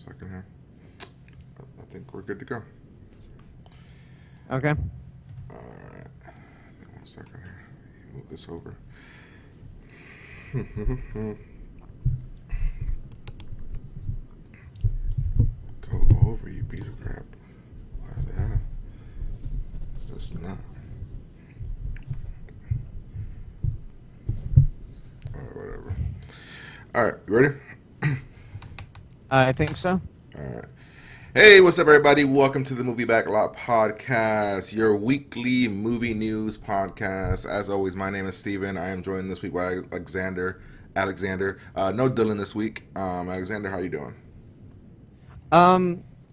Second here. I think we're good to go. Okay. Alright. 1 second here. Move this over. Go over, you piece of crap. Why the hell? It's just not. Alright, whatever. Alright, you ready? I think so. Alright. Hey, what's up, everybody? Welcome to the Movie Backlot Podcast, your weekly movie news podcast. As always, my name is Steven. I am joined this week by Alexander. No Dylan this week. Alexander, how you doing?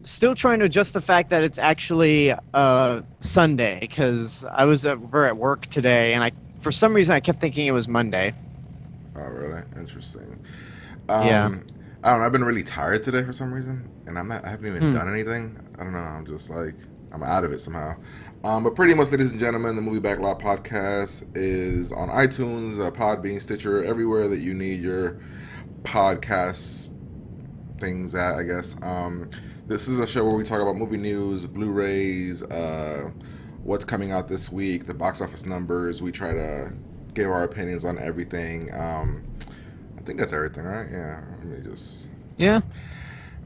Still trying to adjust the fact that it's actually Sunday, because I was over at work today, and for some reason I kept thinking it was Monday. Oh, really? Interesting. Yeah. I don't know. I've been really tired today for some reason, and I haven't even done anything. I don't know. I'm just like, I'm out of it somehow. But pretty much, ladies and gentlemen, the Movie Backlot Podcast is on iTunes, Podbean, Stitcher, everywhere that you need your podcast things at, I guess. This is a show where we talk about movie news, Blu-rays, what's coming out this week, the box office numbers. We try to give our opinions on everything. I think that's everything, right? Yeah. Let me just... Yeah.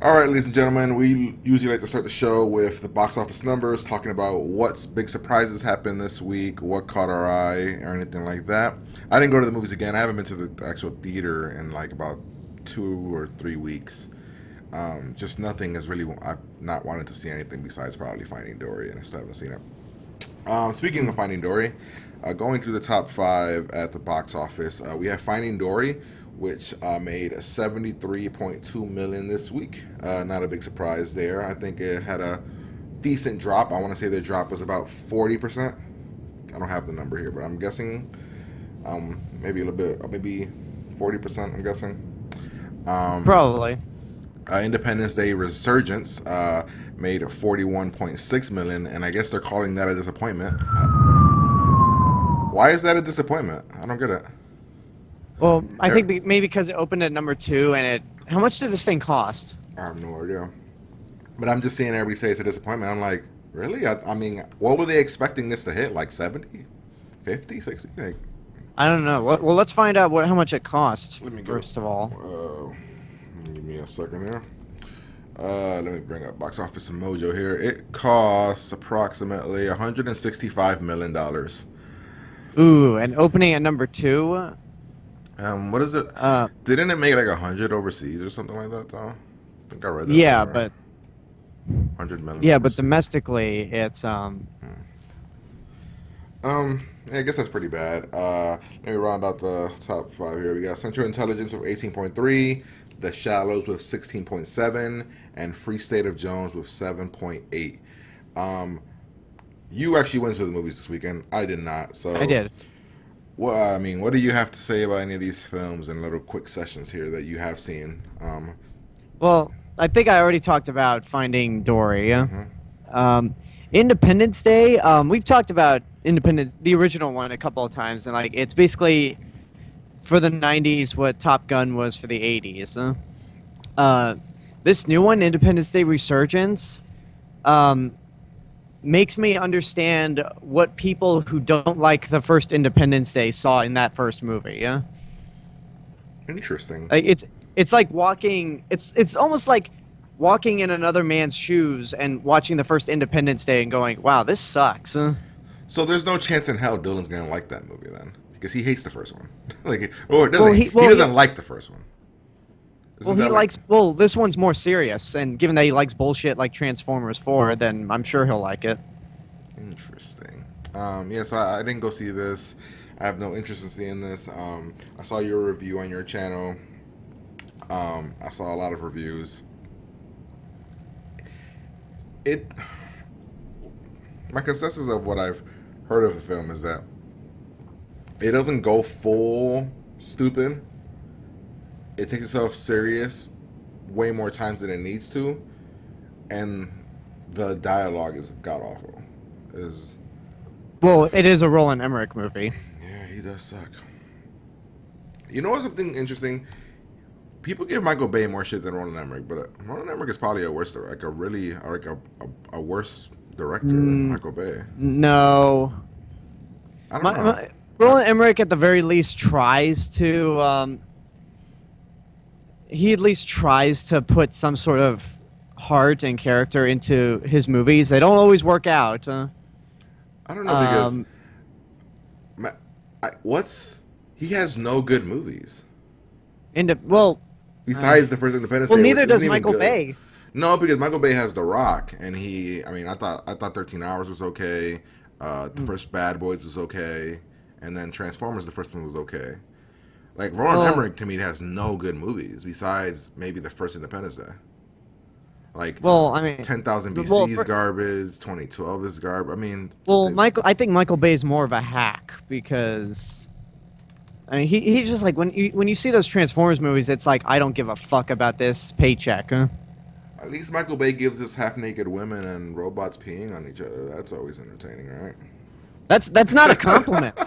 All right, ladies and gentlemen, we usually like to start the show with the box office numbers, talking about what big surprises happened this week, what caught our eye, or anything like that. I didn't go to the movies again. I haven't been to the actual theater in like about 2 or 3 weeks. Just nothing is really... I've not wanted to see anything besides probably Finding Dory, and I still haven't seen it. Speaking of Finding Dory, going through the top 5 at the box office, we have Finding Dory, which made $73.2 million this week. Not a big surprise there. I think it had a decent drop. I want to say the drop was about 40%. I don't have the number here, but I'm guessing maybe a little bit, maybe 40%, I'm guessing. Probably. Independence Day Resurgence made $41.6 million, and I guess they're calling that a disappointment. Why is that a disappointment? I don't get it. Well, I think maybe because it opened at number 2, and how much did this thing cost? I have no idea. But I'm just seeing everybody say it's a disappointment. I'm like, really? I mean, what were they expecting this to hit? Like 70? 50? 60? Like, I don't know. Well, let's find out how much it cost, first of all. Give me a second here. Let me bring up Box Office Mojo here. It costs approximately $165 million. Ooh, and opening at number 2? What is it? Didn't it make like 100 overseas or something like that, though? I think I read that. Yeah, somewhere. but 100 million. Yeah, overseas. but domestically, it's I guess that's pretty bad. Let me round out the top 5 here. We got Central Intelligence with 18.3, The Shallows with 16.7, and Free State of Jones with 7.8. You actually went to the movies this weekend. I did not. So I did. Well, I mean, what do you have to say about any of these films and little quick sessions here that you have seen? Well, I think I already talked about Finding Dory. Independence Day, we've talked about Independence, the original one, a couple of times, and like it's basically for the 90s what Top Gun was for the 80s. This new one, Independence Day Resurgence, makes me understand what people who don't like the first Independence Day saw in that first movie. Yeah. Interesting. Like it's like walking. It's almost like walking in another man's shoes and watching the first Independence Day and going, "Wow, this sucks." So there's no chance in hell Dylan's gonna like that movie then, because he hates the first one. He doesn't like the first one. This one's more serious, and given that he likes bullshit like Transformers 4, then I'm sure he'll like it. Interesting. Yeah, so I didn't go see this. I have no interest in seeing this. I saw your review on your channel. I saw a lot of reviews. My consensus of what I've heard of the film is that it doesn't go full stupid. It takes itself serious way more times than it needs to, and the dialogue is god awful. Well, it is a Roland Emmerich movie. Yeah, he does suck. You know what's something interesting? people give Michael Bay more shit than Roland Emmerich, but Roland Emmerich is probably a worse, like a really, like a worse director than Michael Bay. No. I don't know. Roland Emmerich at the very least tries to. He at least tries to put some sort of heart and character into his movies. They don't always work out. I don't know because he has no good movies. Besides the first Independence Day, neither does Michael Bay. No, because Michael Bay has The Rock, and I thought 13 Hours was okay. The first Bad Boys was okay, and then Transformers, the first one was okay. Like Roland Emmerich to me has no good movies besides maybe the first Independence Day. Like 10,000 BC is garbage, 2012 is garbage. I mean, I think Michael Bay is more of a hack because. I mean, he's just like when you see those Transformers movies, it's like I don't give a fuck about this paycheck. Huh? At least Michael Bay gives us half-naked women and robots peeing on each other. That's always entertaining, right? That's not a compliment.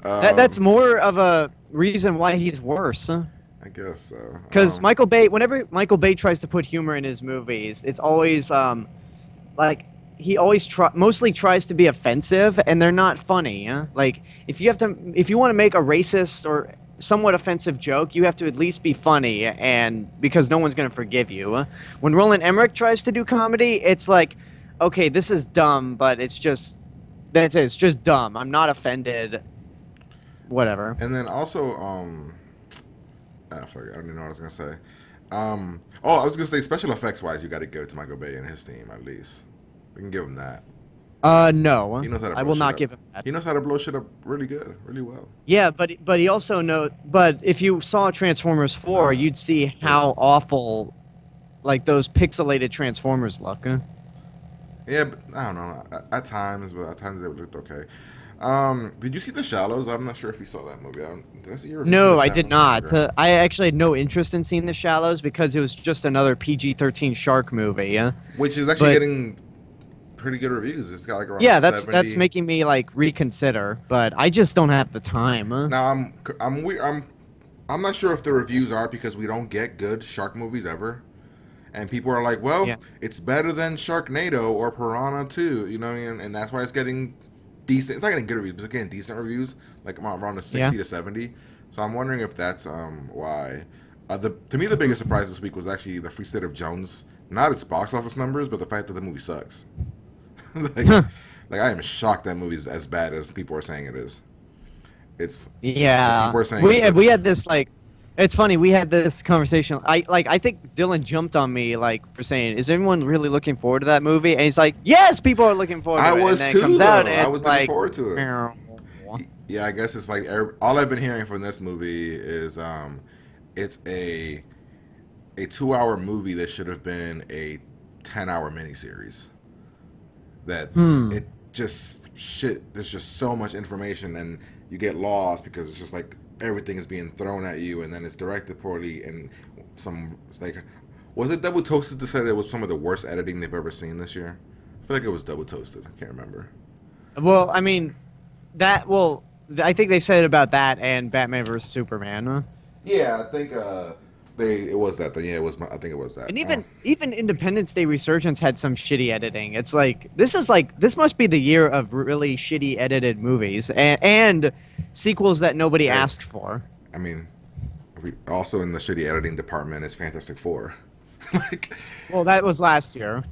That's more of a reason why he's worse. Huh? I guess so. Because whenever Michael Bay tries to put humor in his movies, it's always like. He always mostly tries to be offensive, and they're not funny. Huh? Like if you want to make a racist or somewhat offensive joke, you have to at least be funny, and because no one's gonna forgive you. Huh? When Roland Emmerich tries to do comedy, it's like, okay, this is dumb, but it's just it's just dumb. I'm not offended. Whatever. And then also, I don't even know what I was gonna say. I was gonna say special effects wise, you got to give it to Michael Bay and his team at least. We can give him that. No. He knows how to I will not give him that. He knows how to blow shit up really good, really well. Yeah, but he also But if you saw Transformers 4, you'd see how awful, like those pixelated Transformers look. Huh? Yeah, but I don't know. At times they looked okay. Did you see The Shallows? I'm not sure if you saw that movie. Did I see your review? No, I did not. I actually had no interest in seeing The Shallows because it was just another PG-13 shark movie. Which is actually getting pretty good reviews. It's got like around 70. that's making me like reconsider, but I just don't have the time. Now I'm not sure if the reviews are because we don't get good shark movies ever, and people are like, well, it's better than Sharknado or Piranha 2, you know what I mean? And that's why it's getting decent. It's not getting good reviews, but it's getting decent reviews, like around the 60 to 70. So I'm wondering if that's why. To me, the biggest surprise this week was actually the Free State of Jones. Not its box office numbers, but the fact that the movie sucks. like I am shocked that movie is as bad as people are saying it is. People are saying we had this like. It's funny, we had this conversation. I think Dylan jumped on me for saying, "Is everyone really looking forward to that movie?" And he's like, "Yes, people are looking forward to it." I was and then too. It comes out, and I was looking forward to it. Meow. Yeah, I guess it's like all I've been hearing from this movie is it's a 2-hour movie that should have been a 10-hour miniseries. That it just there's just so much information and you get lost because it's just like everything is being thrown at you and then it's directed poorly and was it Double Toasted to say that it was some of the worst editing they've ever seen this year? I feel like it was Double Toasted. I can't remember. Well, I mean, I think they said it about that and Batman vs Superman. Huh? Yeah, I think it was that thing. Yeah, I think it was that. And even Independence Day Resurgence had some shitty editing. It's like this must be the year of really shitty edited movies and sequels that nobody asked for. I mean, also in the shitty editing department is Fantastic Four. Well, that was last year.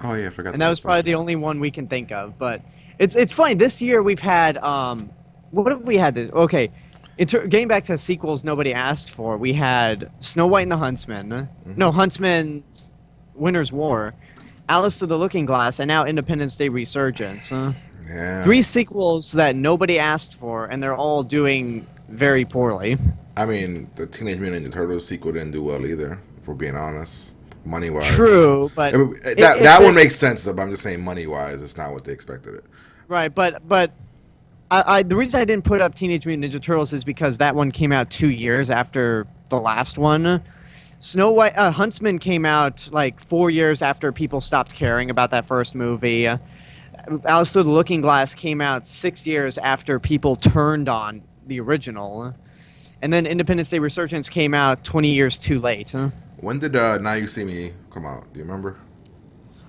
Oh yeah, I forgot. And that was probably the only one we can think of. But it's funny. This year we've had what have we had? Okay. Getting back to sequels nobody asked for, we had Snow White and the Huntsman, Huntsman, Winter's War, Alice Through the Looking Glass, and now Independence Day Resurgence. Yeah. 3 sequels that nobody asked for, and they're all doing very poorly. I mean, the Teenage Mutant Ninja Turtles sequel didn't do well either, if we're being honest, money-wise. True, but... that one makes sense, though, but I'm just saying money-wise, it's not what they expected it. Right, but the reason I didn't put up Teenage Mutant Ninja Turtles is because that one came out 2 years after the last one. Snow White, Huntsman came out like 4 years after people stopped caring about that first movie. Alice Through the Looking Glass came out 6 years after people turned on the original. And then Independence Day Resurgence came out 20 years too late. Huh? When did Now You See Me come out? Do you remember?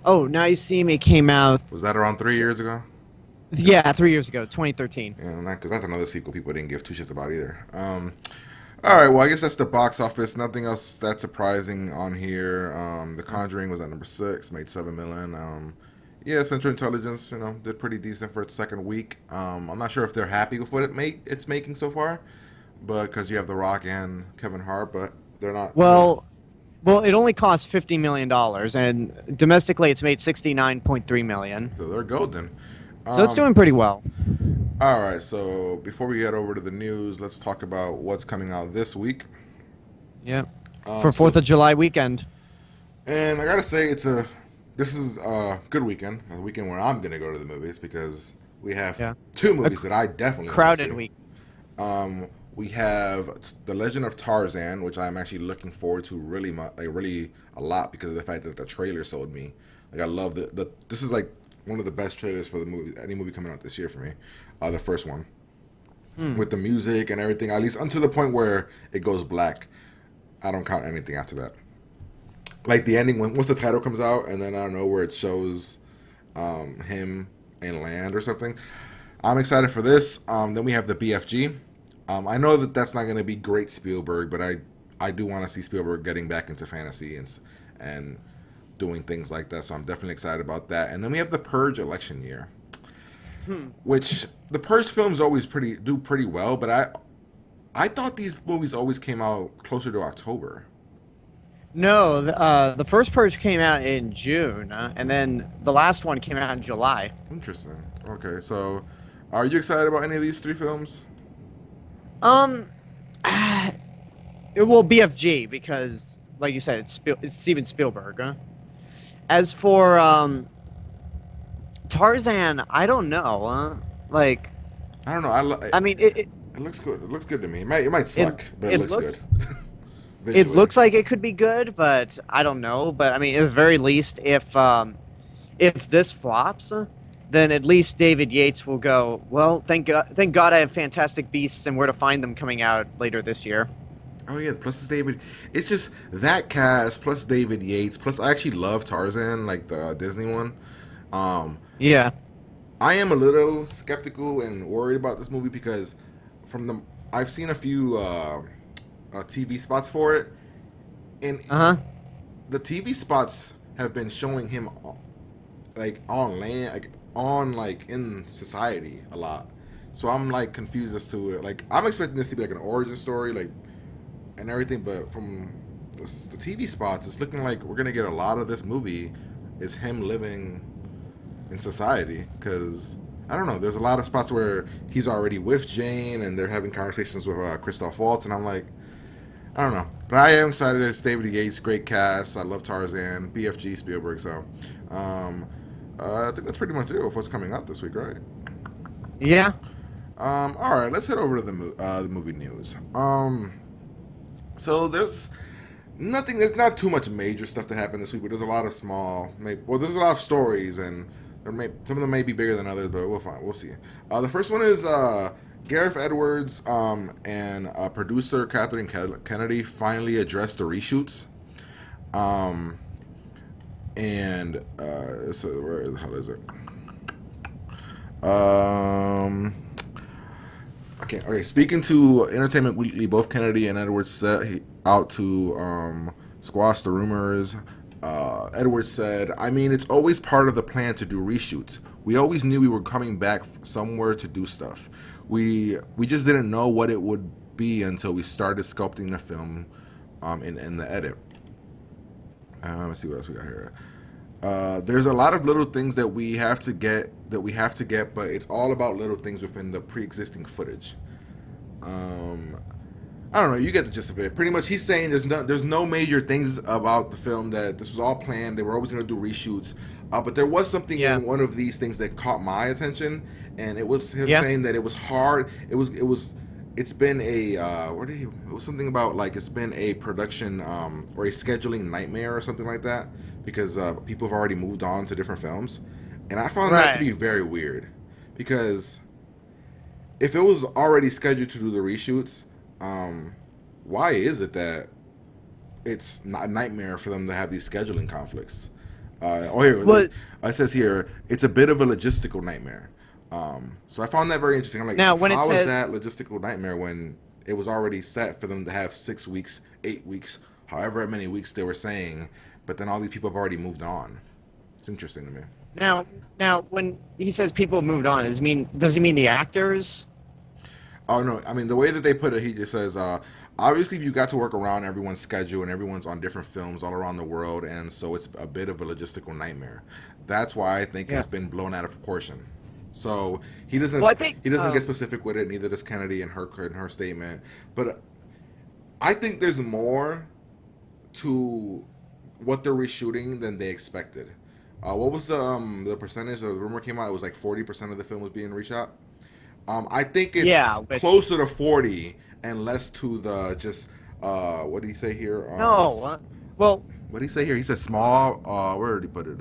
Oh, Now You See Me came out. Was that around 3 years ago? Yeah, 3 years ago, 2013. Yeah, because that's another sequel people didn't give two shits about either. All right, well, I guess that's the box office. Nothing else that surprising on here. The Conjuring was at number 6, made 7 million. Yeah, Central Intelligence, did pretty decent for its second week. I'm not sure if they're happy with what it's making so far, but because you have The Rock and Kevin Hart, but they're not. Well, it only cost $50 million, and domestically, it's made 69.3 million. So they're golden. So it's doing pretty well. All right, so before we get over to the news, let's talk about what's coming out this week. Yeah, for 4th of July weekend. And I gotta say, this is a good weekend, a weekend where I'm gonna go to the movies because we have two movies that I definitely crowded week. We have The Legend of Tarzan, which I'm actually looking forward to really a lot because of the fact that the trailer sold me. Like I love this is like one of the best trailers for the movie, any movie coming out this year for me. The first one, with the music and everything, at least until the point where it goes black. I don't count anything after that. Like the ending, once the title comes out, and then I don't know where it shows him and land or something. I'm excited for this. Then we have the BFG. I know that that's not going to be great Spielberg, but I do want to see Spielberg getting back into fantasy and doing things like that. So I'm definitely excited about that. And then we have the Purge election year, which the Purge films always do pretty well. But I thought these movies always came out closer to October. No, the first Purge came out in June, and then the last one came out in July. Interesting. Okay, so are you excited about any of these three films? It will BFG because, like you said, it's Steven Spielberg. Huh? As for Tarzan, I don't know. Like, I don't know. I mean, it looks good. It looks good to me. It might suck, but it looks good. It looks like it could be good, but I don't know. But I mean, at the very least, if this flops, then at least David Yates will go, well, thank God I have Fantastic Beasts and Where to Find Them coming out later this year. Oh yeah, plus it's David. It's just that cast plus David Yates plus I actually love Tarzan, like the Disney one. Yeah. I am a little skeptical and worried about this movie because I've seen a few TV spots for it, and the TV spots have been showing him like on land, like in society a lot. So I'm like confused as to it. Like I'm expecting this to be like an origin story, like and everything, but from the TV spots, it's looking like we're gonna get a lot of this movie is him living in society because I don't know. There's a lot of spots where he's already with Jane and they're having conversations with Christoph Waltz, and I'm like, I don't know. But I am excited. It's David Yates, great cast. I love Tarzan, BFG, Spielberg. So I think that's pretty much it with what's coming out this week, right? Yeah. All right, let's head over to the movie news. So there's not too much major stuff that happened this week, but there's a lot of there's a lot of stories, and some of them may be bigger than others, but we'll see. The first one is Gareth Edwards and producer Kathleen Kennedy finally addressed the reshoots. So where the hell is it? Okay. Speaking to Entertainment Weekly, both Kennedy and Edwards set out to squash the rumors. Edwards said, "I mean, it's always part of the plan to do reshoots. We always knew we were coming back somewhere to do stuff. We just didn't know what it would be until we started sculpting the film in the edit." Let's see what else we got here. There's a lot of little things that we have to get, but it's all about little things within the pre-existing footage. I don't know, you get the gist of it. Pretty much he's saying there's no major things about the film, that this was all planned. They were always going to do reshoots. But there was something in one of these things that caught my attention, and it was him saying that it was hard. It's been something about like it's been a production or a scheduling nightmare or something like that, because people have already moved on to different films. And I found that to be very weird, because if it was already scheduled to do the reshoots, Why is it that it's not a nightmare for them to have these scheduling conflicts? Here Well, it says here it's a bit of a logistical nightmare. So I found that very interesting. I'm like, now when it how is says that logistical nightmare when it was already set for them to have 6 weeks, 8 weeks, however many weeks they were saying, but then all these people have already moved on. It's interesting to me. now when he says people moved on, does he mean the actors? Oh no, I mean the way that they put it, he just says, obviously you got to work around everyone's schedule and everyone's on different films all around the world, and so it's a bit of a logistical nightmare. That's why I think Yeah. it's been blown out of proportion. So Well, I think he doesn't get specific with it. Neither does Kennedy in her statement. But I think there's more to what they're reshooting than they expected. What was the percentage? The rumor came out it was like 40% of the film was being reshot. I think it's yeah, which closer to 40 and less to the just what do you say here? no. Well, What do you say here? He said small. Where did he put it?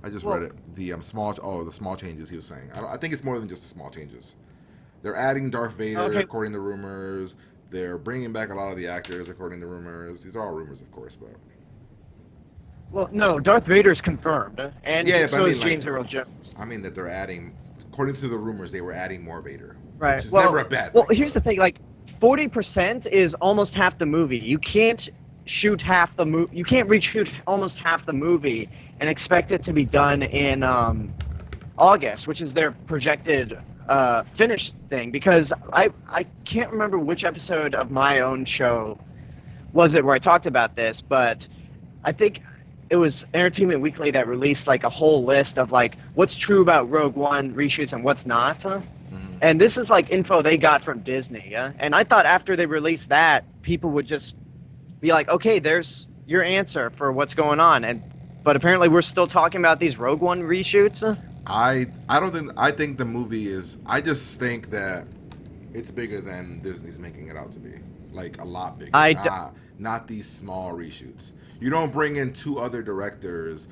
I just read well, it. The small. Oh, the small changes he was saying. I think it's more than just the small changes. They're adding Darth Vader okay. according to rumors. They're bringing back a lot of the actors according to rumors. These are all rumors, of course, but Well, no, Darth Vader's confirmed, and yeah. But so I is mean, James like, Earl Jones. I mean that they're adding. According to the rumors, they were adding more Vader, Right. which is Well, never a bad well, thing. here's the thing. Like, 40% is almost half the movie. You can't shoot half the movie. You can't reshoot almost half the movie and expect it to be done in August, which is their projected finish thing. Because I can't remember which episode of my own show was it where I talked about this, but I think it was Entertainment Weekly that released like a whole list of like what's true about Rogue One reshoots and what's not. And this is like info they got from Disney. Yeah? And I thought after they released that, people would just be like, okay, there's your answer for what's going on. But apparently we're still talking about these Rogue One reshoots. I don't think I think the movie is. I just think that it's bigger than Disney's making it out to be. Like a lot bigger. I d- Not these small reshoots. You don't bring in two other directors.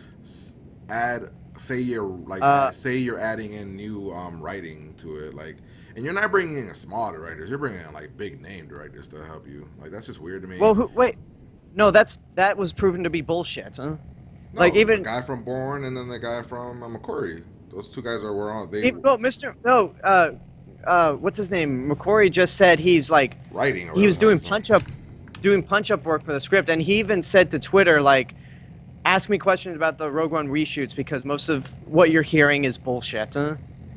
Add say you're like say you're adding in new writing to it, like, and you're not bringing in small directors. You're bringing in like big name directors to help you. Like that's just weird to me. Well, wait, no, that was proven to be bullshit. Huh? No, Like the even guy from Bourne and then the guy from McQuarrie. Those two guys were on. no, Mr. No, what's his name? McQuarrie just said he's like Writing. Or he was whatever, doing punch up work for the script, and he even said to Twitter like, ask me questions about the Rogue One reshoots because most of what you're hearing is bullshit. Huh?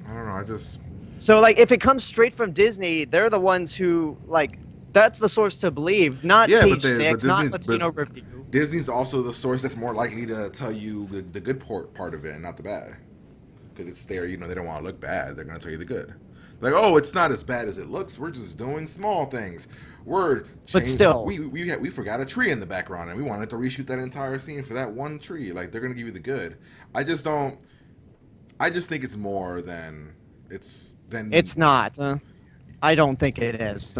I don't know. I just So like if it comes straight from Disney, they're the ones who like that's the source to believe, not yeah, page but 6, not Disney's Latino review. Disney's also the source that's more likely to tell you the good part of it and not the bad, because it's there. You know, they don't want to look bad. They're going to tell you the good. Like, oh, it's not as bad as it looks. We're just doing small things. We're But still, we forgot a tree in the background and we wanted to reshoot that entire scene for that one tree. Like they're going to give you the good. I just don't. I just think it's more than it's not. I don't think it is.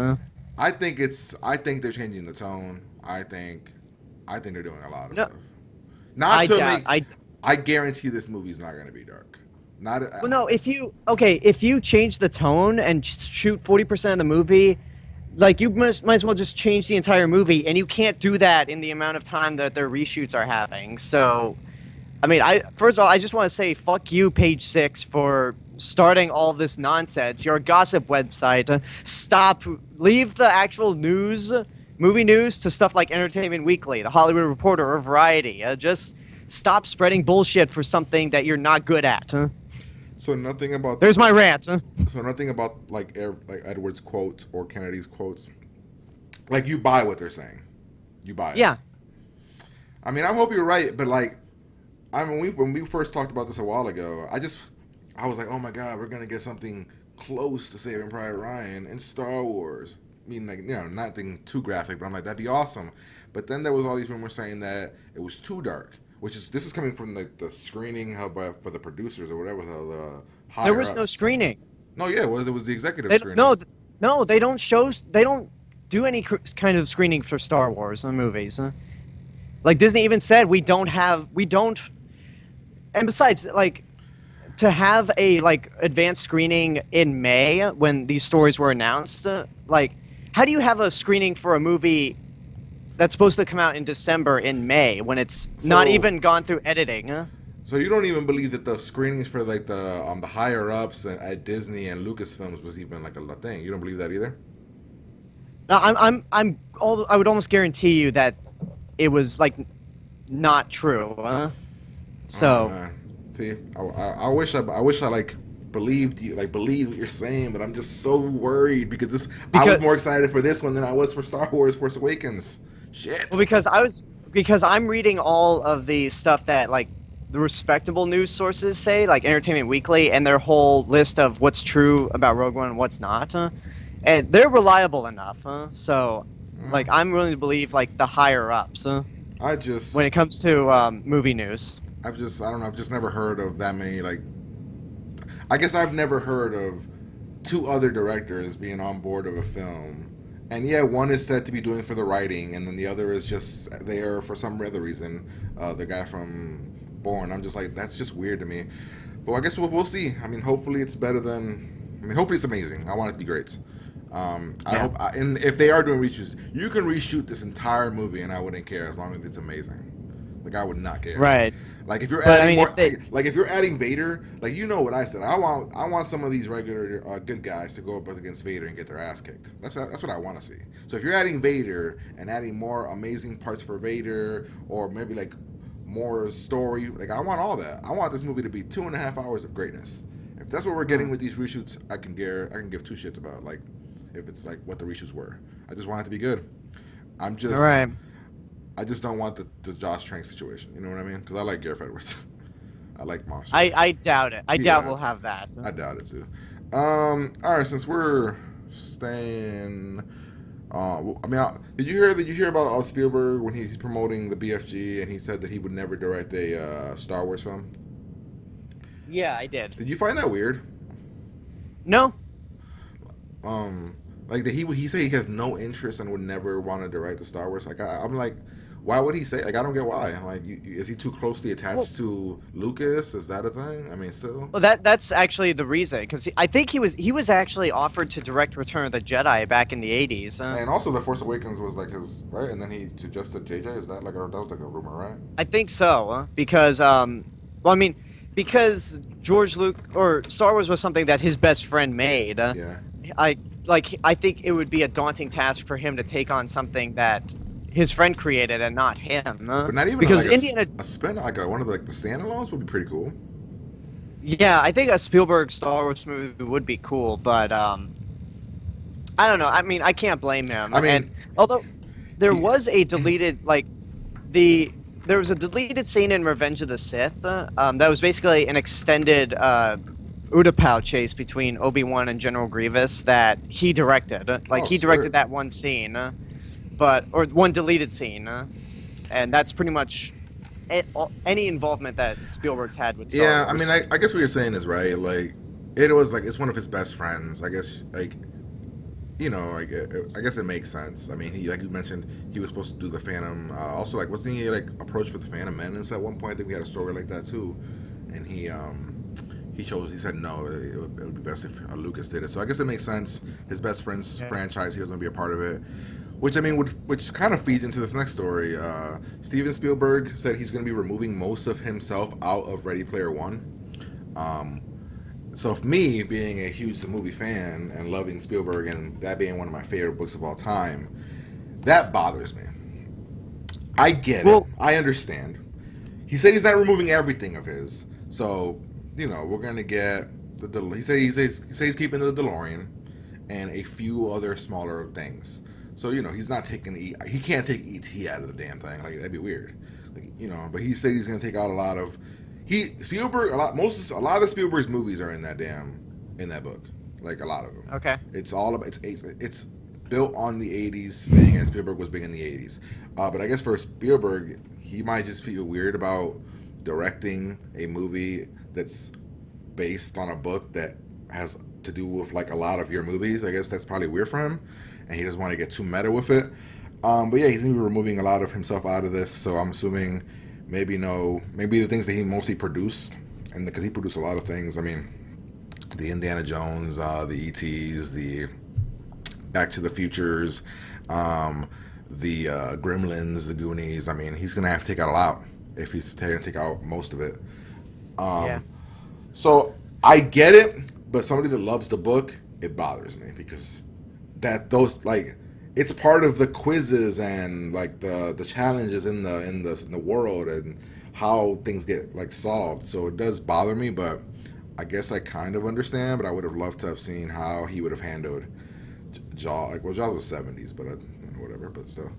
I think they're changing the tone. I think they're doing a lot of No, stuff. Not to doubt- make. I guarantee this movie's not going to be dark. Not. Well, no. If you change the tone and shoot 40% of the movie, like you might as well just change the entire movie, and you can't do that in the amount of time that their reshoots are having. So, I mean, first of all, I just want to say fuck you, Page 6, for starting all this nonsense. You're a gossip website. Stop. Leave the actual news, movie news, to stuff like Entertainment Weekly, The Hollywood Reporter, or Variety. Just stop spreading bullshit for something that you're not good at. So nothing about. There's my rant. So nothing about like Edward's quotes or Kennedy's quotes. Like you buy what they're saying. You buy it. Yeah. I mean, I hope you're right, but like, I mean, when we first talked about this a while ago, I was like, oh my god, we're gonna get something close to Saving Private Ryan in Star Wars. I mean, like, you know, nothing too graphic, but I'm like, that'd be awesome. But then there was all these rumors saying that it was too dark, this is coming from the screening held by for the producers or whatever the higher There was no screening. No, yeah, well, there was the executive They, screening. no, they don't show. They don't do any kind of screening for Star Wars movies. Like Disney even said, we don't. And besides, like, to have a like advanced screening in May when these stories were announced, like, how do you have a screening for a movie that's supposed to come out in December in May when it's not So- even gone through editing? Huh? So you don't even believe that the screenings for like the higher ups at Disney and Lucasfilms was even like a thing? You don't believe that either? No, I would almost guarantee you that it was like not true. Huh? So Man. See, I wish I like believed you, like believe what you're saying, but I'm just so worried because I was more excited for this one than I was for Star Wars Force Awakens. Shit. well, because I'm reading all of the stuff that like the respectable news sources say, like Entertainment Weekly, and their whole list of what's true about Rogue One and what's not, and they're reliable enough. So, like, I'm willing to believe like the higher ups I just when it comes to movie news. I don't know. I've just never heard of that many. Like, I guess I've never heard of two other directors being on board of a film. And yeah, one is said to be doing for the writing, and then the other is just there for some other reason. The guy from Bourne. I'm just like, that's just weird to me. But I guess we'll see. I mean, hopefully it's better than. I mean, hopefully it's amazing. I want it to be great. I hope, and if they are doing reshoots, you can reshoot this entire movie, and I wouldn't care as long as it's amazing. Like I would not care. Right. Like if you're But, adding I mean, more, like if you're adding Vader, like you know what I said. I want some of these regular good guys to go up against Vader and get their ass kicked. That's what I want to see. So if you're adding Vader and adding more amazing parts for Vader, or maybe like more story, like I want all that. I want this movie to be 2.5 hours of greatness. If that's what we're getting with these reshoots, I can give two shits about like if it's like what the reshoots were. I just want it to be good. I'm just All right. I just don't want the Josh Trank situation. You know what I mean? Because I like Gareth Edwards. I like Monster. I doubt it. I doubt we'll have that. I doubt it too. All right, since we're staying, I mean, did you hear about Spielberg when he's promoting the BFG and he said that he would never direct a Star Wars film? Yeah, I did. Did you find that weird? No. Like that he said he has no interest and would never want to direct a Star Wars. Like I'm like, why would he say? Like I don't get why. I'm like, is he too closely attached to Lucas? Is that a thing? I mean, still. Well, that's actually the reason, because I think he was actually offered to direct Return of the Jedi back in the 80s. And also, The Force Awakens was like his right, and then he suggested JJ. Is that like that was like a rumor, right? I think so, because well, I mean, because George Lucas or Star Wars was something that his best friend made. Yeah. I think it would be a daunting task for him to take on something that his friend created and not him. But not even because like Indiana. a spin like one of the standalones would be pretty cool. Yeah, I think a Spielberg Star Wars movie would be cool, but I don't know. I mean, I can't blame him. I mean, and although there was a deleted there was a deleted scene in Revenge of the Sith that was basically an extended Utapau chase between Obi-Wan and General Grievous that he directed. He directed that one scene, or one deleted scene, and that's pretty much any involvement that Spielberg's had with Star Wars. Yeah, I mean, I guess what you're saying is right. Like, it was like it's one of his best friends. I guess, like, you know, like I guess it makes sense. I mean, he like you mentioned, he was supposed to do the Phantom. Also, like, wasn't he like approached for the Phantom Menace at one point? I think we had a story like that too, and he said no, it would be best if Lucas did it. So I guess it makes sense. His best friend's franchise, he doesn't want to be a part of it. Which I mean, which kind of feeds into this next story. Steven Spielberg said he's going to be removing most of himself out of Ready Player One. So if me being a huge movie fan and loving Spielberg and that being one of my favorite books of all time, that bothers me. I get it. I understand. He said he's not removing everything of his. So, you know, we're going to get he said he's keeping the DeLorean and a few other smaller things. So, you know, he's not taking he can't take E.T. out of the damn thing. Like, that'd be weird. Like, you know, but he said he's going to take out a lot of a lot of Spielberg's movies are in that book. Like a lot of them. Okay. It's all about it's built on the 80s thing, and Spielberg was big in the 80s. But I guess for Spielberg, he might just feel weird about directing a movie that's based on a book that has to do with like a lot of your movies. I guess that's probably weird for him, and he doesn't want to get too meta with it. But yeah, he's gonna be removing a lot of himself out of this. So I'm assuming maybe the things that he mostly produced, and because he produced a lot of things. I mean, the Indiana Jones, the E.T.s, the Back to the Futures, the Gremlins, the Goonies. I mean, he's gonna have to take out a lot if he's going to take out most of it. Yeah. So I get it, but somebody that loves the book, it bothers me because it's part of the quizzes and like the challenges in the world and how things get like solved. So it does bother me, but I guess I kind of understand. But I would have loved to have seen how he would have handled Jaws. Like, well, Jaws was '70s, but whatever. But still,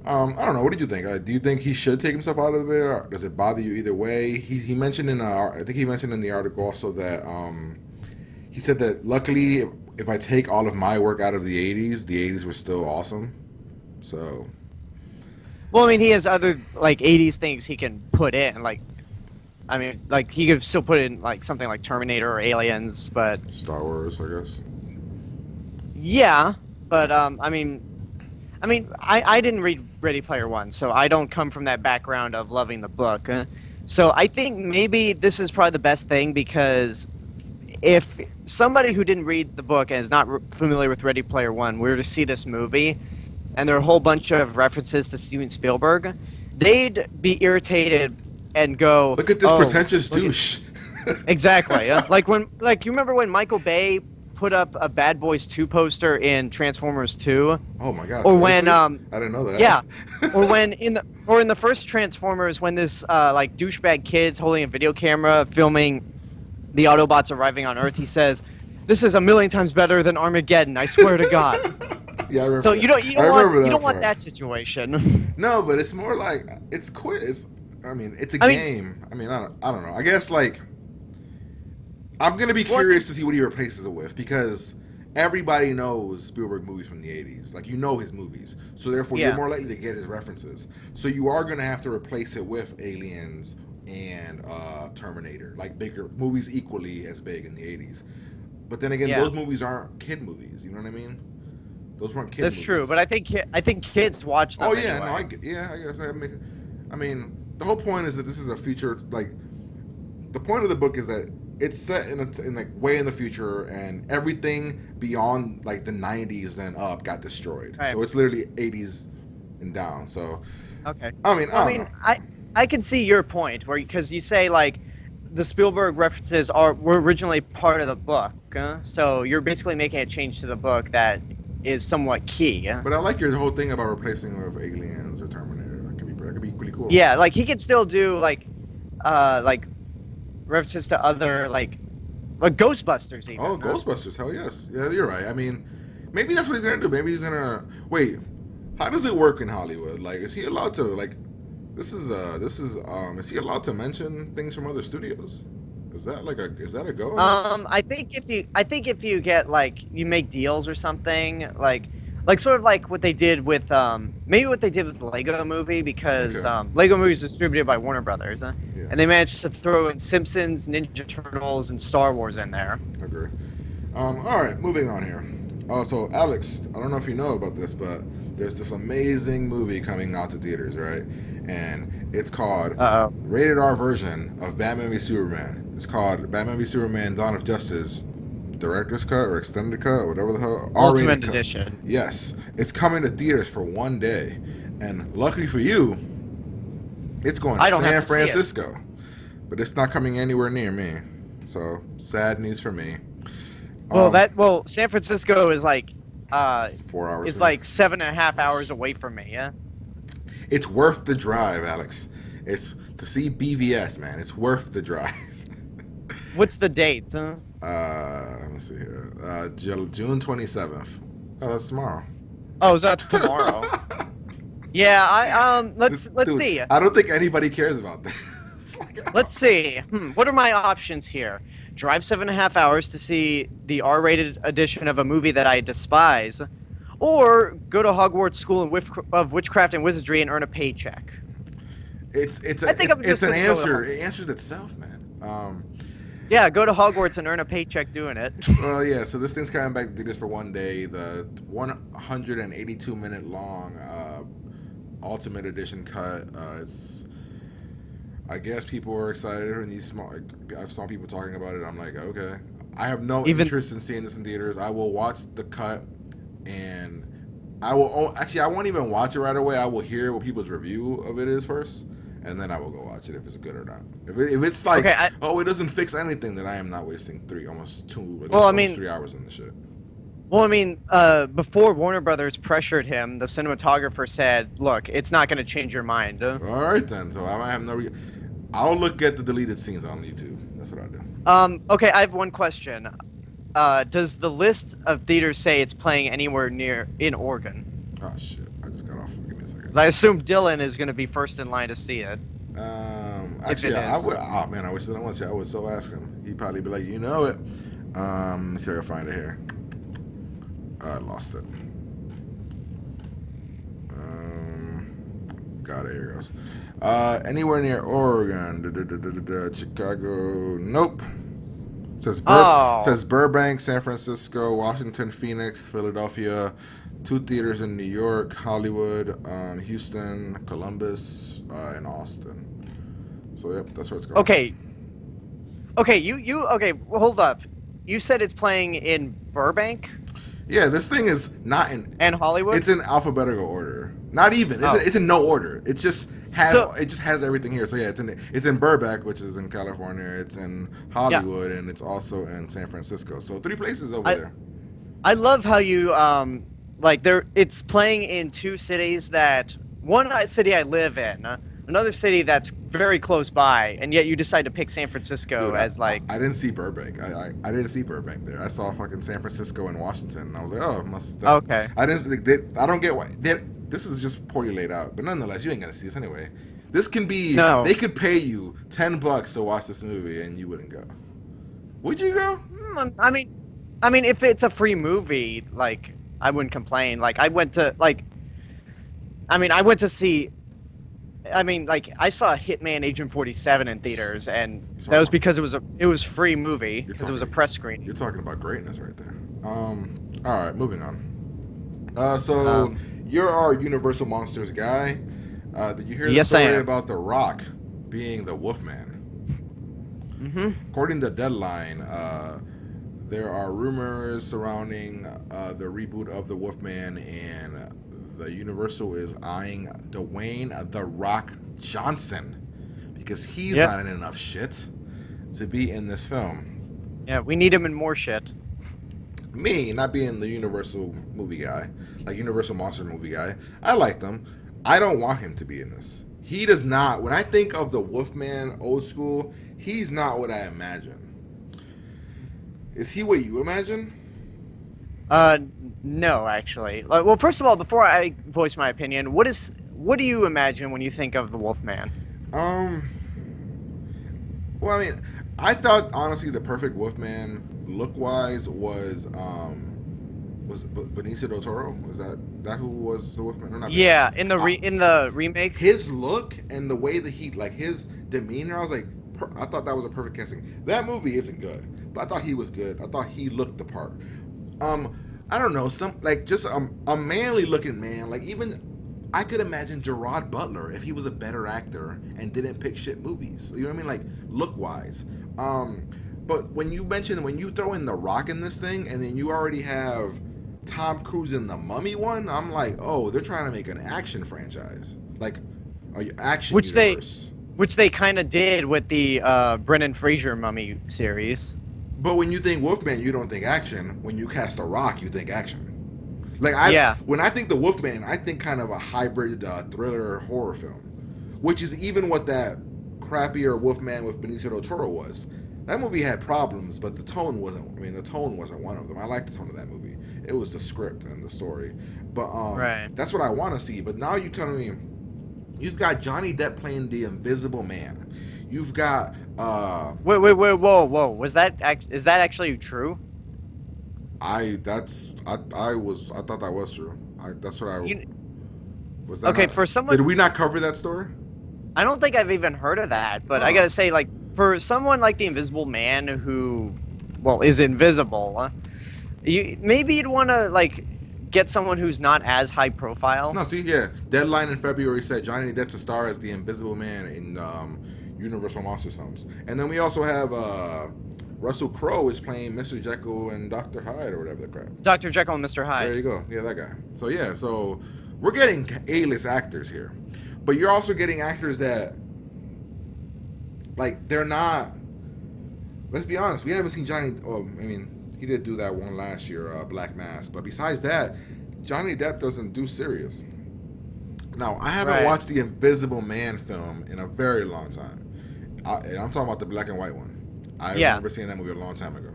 I don't know. What did you think? Do you think he should take himself out of there? Or does it bother you either way? He mentioned I think he mentioned in the article also that he said that luckily, if I take all of my work out of the '80s were still awesome. So, Well, I mean, he has other like '80s things he can put in. Like, I mean, like he could still put in like something like Terminator or Aliens, but Star Wars, I guess. yeah. But I didn't read Ready Player One, so I don't come from that background of loving the book. So I think maybe this is probably the best thing because if somebody who didn't read the book and is not familiar with Ready Player One were to see this movie, and there are a whole bunch of references to Steven Spielberg, they'd be irritated and go, Look at this "Oh, pretentious look at-" douche. Exactly. Like you remember when Michael Bay put up a Bad Boys 2 poster in Transformers 2? Oh my god. Or when I didn't know that. yeah, or when in the first Transformers when this like douchebag kid's holding a video camera filming the Autobots arriving on Earth, he says, "This is a million times better than Armageddon, I swear to God." Yeah, I remember. So that. you don't want part. that situation. No, but it's more like it's quiz. I mean, it's a game. I don't know. I guess like I'm gonna be curious to see what he replaces it with because everybody knows Spielberg movies from the '80s. Like, you know his movies, so therefore you're more likely to get his references. So you are gonna have to replace it with Aliens and Terminator, like bigger movies equally as big in the '80s. But then again, those movies aren't kid movies. You know what I mean? Those weren't kid movies. That's true, but I think kids watch them. Oh yeah, anyway. no, I guess I mean, the whole point is that this is a future. Like, the point of the book is that it's set in like way in the future, and everything beyond like the '90s and up got destroyed. Right. So it's literally '80s and down. So Okay. I mean, I don't know. I can see your point where because you say like the Spielberg references were originally part of the book, so you're basically making a change to the book that is somewhat key. But I like your whole thing about replacing with Aliens or Terminator. That could be pretty cool. Yeah, like he could still do like references to other like Ghostbusters even. Oh, Ghostbusters! Hell yes. Yeah, you're right. I mean, maybe that's what he's gonna do. Maybe he's gonna wait. How does it work in Hollywood? Like, is he allowed to like? Is he allowed to mention things from other studios? Is that a go? I think if you get like you make deals or something like sort of like what they did with maybe what they did with the Lego Movie because Lego Movie is distributed by Warner Brothers and they managed to throw in Simpsons, Ninja Turtles, and Star Wars in there. I agree. All right, moving on here. So Alex, I don't know if you know about this, but there's this amazing movie coming out to theaters, right? And it's called rated R version of Batman v Superman. It's called Batman v Superman: Dawn of Justice, director's cut or extended cut, or whatever the hell. Ultimate edition. Yes, it's coming to theaters for one day, and luckily for you, it's going to San Francisco, but it's not coming anywhere near me. So sad news for me. Well, San Francisco is like 4 hours. It's like 7.5 hours away from me. Yeah. It's worth the drive, Alex. It's to see BVS, man. It's worth the drive. What's the date? Let me see here. June 27th. Oh, that's tomorrow. Oh, that's tomorrow. Yeah, let's see. I don't think anybody cares about this. Let's see. What are my options here? Drive 7.5 hours to see the R-rated edition of a movie that I despise, or go to Hogwarts School of Witchcraft and Wizardry and earn a paycheck. It's an answer. It answers itself, man. Yeah, go to Hogwarts and earn a paycheck doing it. Well, yeah. So this thing's coming back to do this for one day. The 182-minute long Ultimate Edition cut. I guess people were excited, and I saw people talking about it. I'm like, okay. I have no interest in seeing this in theaters. I will watch the cut and I will actually I won't even watch it right away. I will hear what people's review of it is first, and then I will go watch it if it's good or not. If it's like, Okay, it doesn't fix anything, then I am not wasting almost 3 hours in the shit. Well, I mean, before Warner Brothers pressured him, the cinematographer said, "Look, it's not going to change your mind." All right then. So I might have I'll look at the deleted scenes on YouTube. That's what I do. Okay, I have one question. Does the list of theaters say it's playing anywhere near in Oregon? Oh shit! I just got off. Give me a second. I assume Dylan is going to be first in line to see it. Actually, I would. Oh man, I wish that I was. I would so ask him. He'd probably be like, you know it. Let's see if I can find it here. I lost it. Got it. Here it goes. Anywhere near Oregon, Chicago. Nope. Says Burbank, San Francisco, Washington, Phoenix, Philadelphia, 2 theaters in New York, Hollywood, Houston, Columbus, and Austin. So yep, that's where it's going. Okay. You okay? Well, hold up. You said it's playing in Burbank. Yeah, this thing is not in and Hollywood. It's in alphabetical order. Not even. It's in no order. It just has everything here. So yeah, it's in Burbank, which is in California. It's in Hollywood, and it's also in San Francisco. So 3 places over there. I love how you it's playing in 2 cities that one city I live in, another city that's very close by, and yet you decide to pick San Francisco. Dude, as like I didn't see Burbank. I didn't see Burbank there. I saw fucking San Francisco and Washington, and I was like, okay. I don't get why this is just poorly laid out, but nonetheless, you ain't gonna see this anyway. This can be. No. They could pay you $10 to watch this movie, and you wouldn't go. Would you go? I mean, if it's a free movie, like I wouldn't complain. Like I went to see. I saw Hitman Agent 47 in theaters, and that was because it was free movie because it was a press screening. You're talking about greatness right there. All right, moving on. You're our Universal Monsters guy. Did you hear the story about The Rock being the Wolfman? Mm-hmm. According to Deadline, there are rumors surrounding the reboot of the Wolfman, and the Universal is eyeing Dwayne "The Rock" Johnson because he's not in enough shit to be in this film. Yeah, we need him in more shit. Me, not being the Universal movie guy, like Universal Monster movie guy, I like them. I don't want him to be in this. He does not. When I think of the Wolfman old school, he's not what I imagine. Is he what you imagine? No, actually. Well, first of all, before I voice my opinion, what do you imagine when you think of the Wolfman? Well, I mean, I thought honestly the perfect Wolfman look-wise was Benicio del Toro. Was that who was the Wolfman? Or not? Yeah, in the remake. His look and the way that his demeanor, I was like, I thought that was a perfect casting. That movie isn't good, but I thought he was good. I thought he looked the part. I don't know, just a manly looking man. Like even I could imagine Gerard Butler if he was a better actor and didn't pick shit movies. You know what I mean? Like look wise. But when you throw in The Rock in this thing, and then you already have Tom Cruise in the Mummy one, I'm like, oh, they're trying to make an action franchise, like action universe. Which they kind of did with the Brendan Fraser Mummy series. But when you think Wolfman, you don't think action. When you cast The Rock, you think action. Like when I think the Wolfman, I think kind of a hybrid thriller horror film, which is even what that crappier Wolfman with Benicio del Toro was. That movie had problems, but the tone wasn't. I mean, the tone wasn't one of them. I liked the tone of that movie. It was the script and the story. But that's what I want to see. But now you're telling me you've got Johnny Depp playing the Invisible Man. You've got wait, whoa! Is that actually true? I thought that was true. That's what I was. That okay, not, for someone. Did we not cover that story? I don't think I've even heard of that, but I gotta say, like, for someone like the Invisible Man who, is invisible, maybe you'd want to like get someone who's not as high profile. No, see, yeah, Deadline in February said Johnny Depp to star as the Invisible Man in Universal Monsters films, and then we also have Russell Crowe is playing Mr. Jekyll and Dr. Hyde or whatever the crap. Dr. Jekyll and Mr. Hyde. There you go. Yeah, that guy. So yeah, so we're getting A-list actors here, but you're also getting actors that, like, they're not. Let's be honest. We haven't seen Johnny. Oh, I mean, he did do that one last year, Black Mass. But besides that, Johnny Depp doesn't do serious. Now, I haven't watched the Invisible Man film in a very long time. And I'm talking about the black and white one. I remember seeing that movie a long time ago.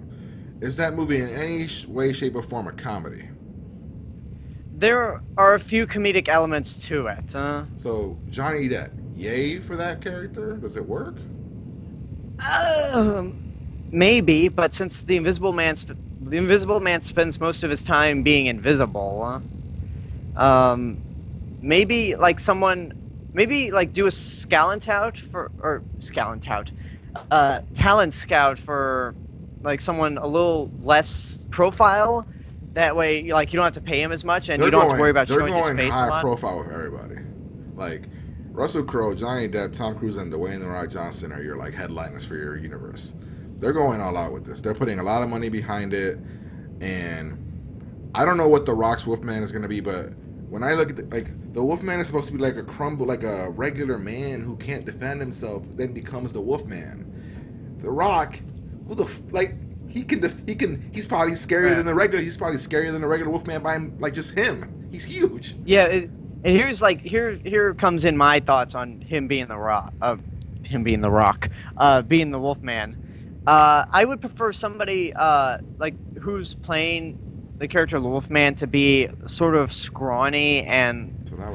Is that movie in any way, shape, or form a comedy? There are a few comedic elements to it. So, Johnny Depp, yay for that character? Does it work? Maybe, but since the Invisible Man spends most of his time being invisible, maybe like do a talent scout for like someone a little less profile. That way, like, you don't have to pay him as much, and you don't have to worry about showing his face a lot. They're going high profile with everybody. Like Russell Crowe, Johnny Depp, Tom Cruise, and Dwayne "The Rock" Johnson are your like headliners for your universe. They're going all out with this. They're putting a lot of money behind it, and I don't know what The Rock's Wolfman is going to be, but when I look at the Wolfman is supposed to be like a regular man who can't defend himself, then becomes the Wolfman. The Rock, he's probably scarier than the regular. He's probably scarier than the regular Wolfman by him, like just him. He's huge. Yeah, and here comes in my thoughts on him being the Rock, being the Wolfman. I would prefer somebody like who's playing the character of the Wolfman to be sort of scrawny and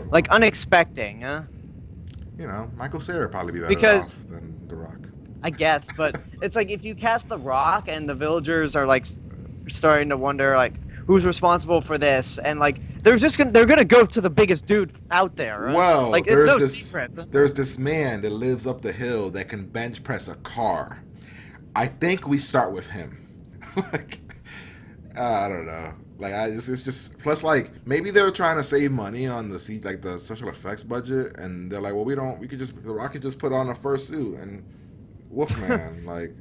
like unexpected. You know, Michael Cera would probably be better off than The Rock. I guess, but it's like if you cast The Rock and the villagers are like starting to wonder like who's responsible for this, and like they're gonna go to the biggest dude out there. Right? Well, like it's no secret. There's this man that lives up the hill that can bench press a car. I think we start with him. Like, I don't know. Like, it's just plus like maybe they're trying to save money on the special effects budget, and they're like, well, The Rock could just put on a fursuit and Wolfman. Like,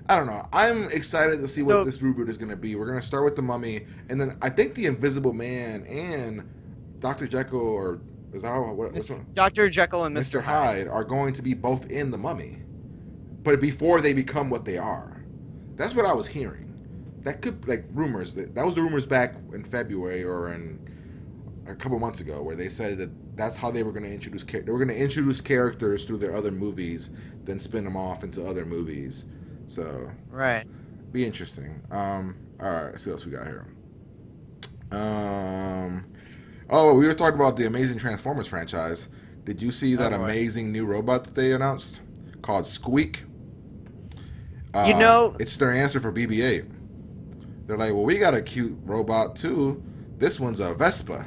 I don't know. I'm excited to see what this reboot is going to be. We're going to start with the Mummy, and then I think the Invisible Man and Dr. Jekyll, or is that which one? Dr. Jekyll and Mr. Hyde are going to be both in the Mummy, but before they become what they are. That's what I was hearing. That could, like, rumors. That was the rumors back in February or in a couple months ago, where they said that that's how they were going to introduce. They were going to introduce characters through their other movies, then spin them off into other movies. So be interesting. All right, let's see what else we got here. We were talking about the amazing Transformers franchise. Did you see that amazing new robot that they announced called Squeak? It's their answer for BB-8. They're like, well, we got a cute robot too. This one's a Vespa.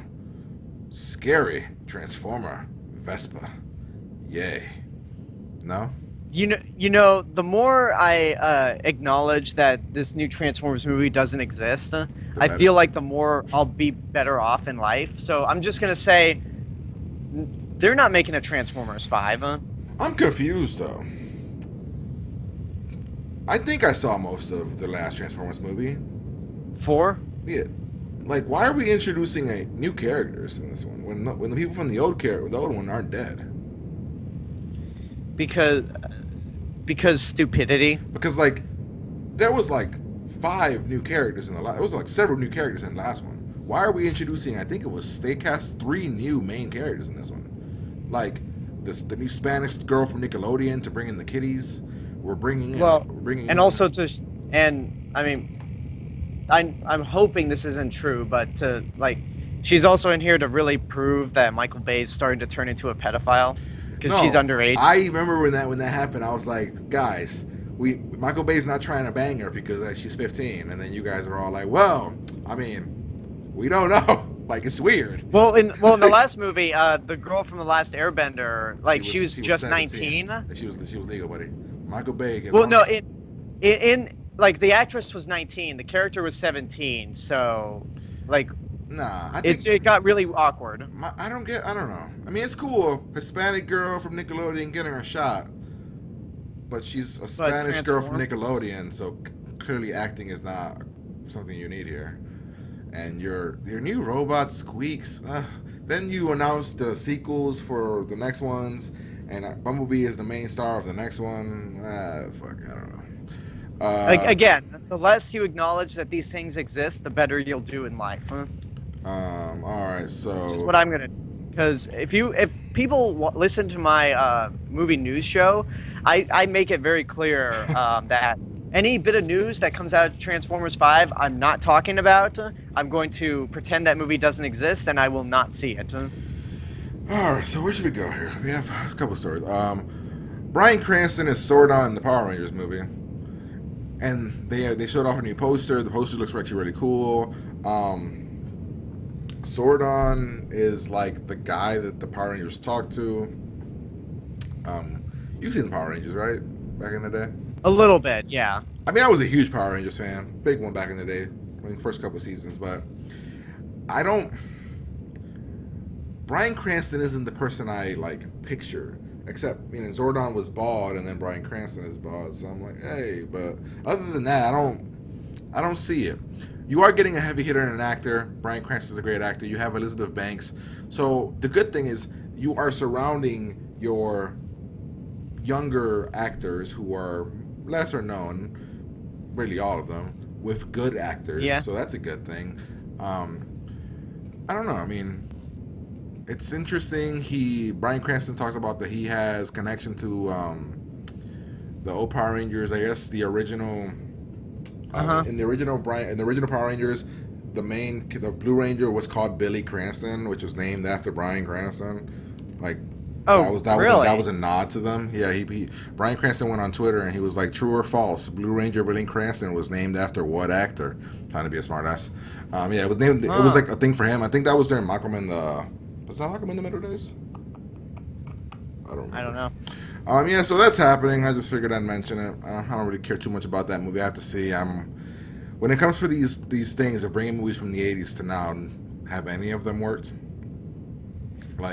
Scary Transformer Vespa. Yay. No? You know, the more I acknowledge that this new Transformers movie doesn't exist, I feel like the more I'll be better off in life. So I'm just going to say they're not making a Transformers 5. I'm confused, though. I think I saw most of the last Transformers movie. 4? Yeah. Like, why are we introducing new characters in this one when the people from the old one aren't dead? Because stupidity. Because, like, there was like 5 new characters in the last. It was like several new characters in the last one. Why are we introducing? I think they cast 3 new main characters in this one. Like the new Spanish girl from Nickelodeon to bring in the kiddies. We're bringing in. I'm hoping this isn't true, but she's also in here to really prove that Michael Bay's starting to turn into a pedophile because she's underage. I remember when that happened. I was like, guys, Michael Bay's not trying to bang her because she's 15, and then you guys are all like, well, I mean, we don't know. Like, it's weird. Well, in the last movie, the girl from the last Airbender, she was just 17. She was legal, buddy. Michael Bay. The actress was 19, the character was 17, so nah, it got really awkward. I don't know. I mean, it's cool, Hispanic girl from Nickelodeon getting her shot, but she's a Spanish girl from Nickelodeon, so clearly acting is not something you need here. And your new robot squeaks. Then you announce the sequels for the next ones, and Bumblebee is the main star of the next one. Fuck, I don't know. Again, the less you acknowledge that these things exist, the better you'll do in life. Huh? All right, so Which is what I'm gonna. Because if people listen to my movie news show, I make it very clear that any bit of news that comes out of Transformers 5, I'm not talking about. I'm going to pretend that movie doesn't exist, and I will not see it. All right, so where should we go here? We have a couple stories. Bryan Cranston is Zordon in the Power Rangers movie, and they showed off a new poster. The poster looks actually really cool. Zordon is like the guy that the Power Rangers talk to. You've seen the Power Rangers, right? Back in the day? A little bit, yeah. I mean, I was a huge Power Rangers fan. Big one back in the day. I mean, first couple seasons, but I don't... Bryan Cranston isn't the person I, like, picture. Except, you know, Zordon was bald, and then Bryan Cranston is bald, so I'm like, hey, but other than that, I don't see it. You are getting a heavy hitter and an actor. Bryan Cranston's a great actor. You have Elizabeth Banks. So the good thing is you are surrounding your younger actors who are lesser known, really all of them, with good actors. Yeah. So that's a good thing. I don't know. I mean, it's interesting. Bryan Cranston talks about that he has connection to the old Power Rangers. I guess the original. In the original Power Rangers, the Blue Ranger was called Billy Cranston, which was named after Bryan Cranston. Like, that was a nod to them. Yeah, Bryan Cranston went on Twitter and he was like, "True or false? Blue Ranger Billy Cranston was named after what actor?" Trying to be a smartass. Yeah, it was named. It was like a thing for him. I think that was during Malcolm in the. Was that Malcolm in the Middle days? I don't know. Yeah, so that's happening. I just figured I'd mention it. I don't really care too much about that movie. I have to see. When it comes to these things of bringing movies from the 80s to now, have any of them worked? Like,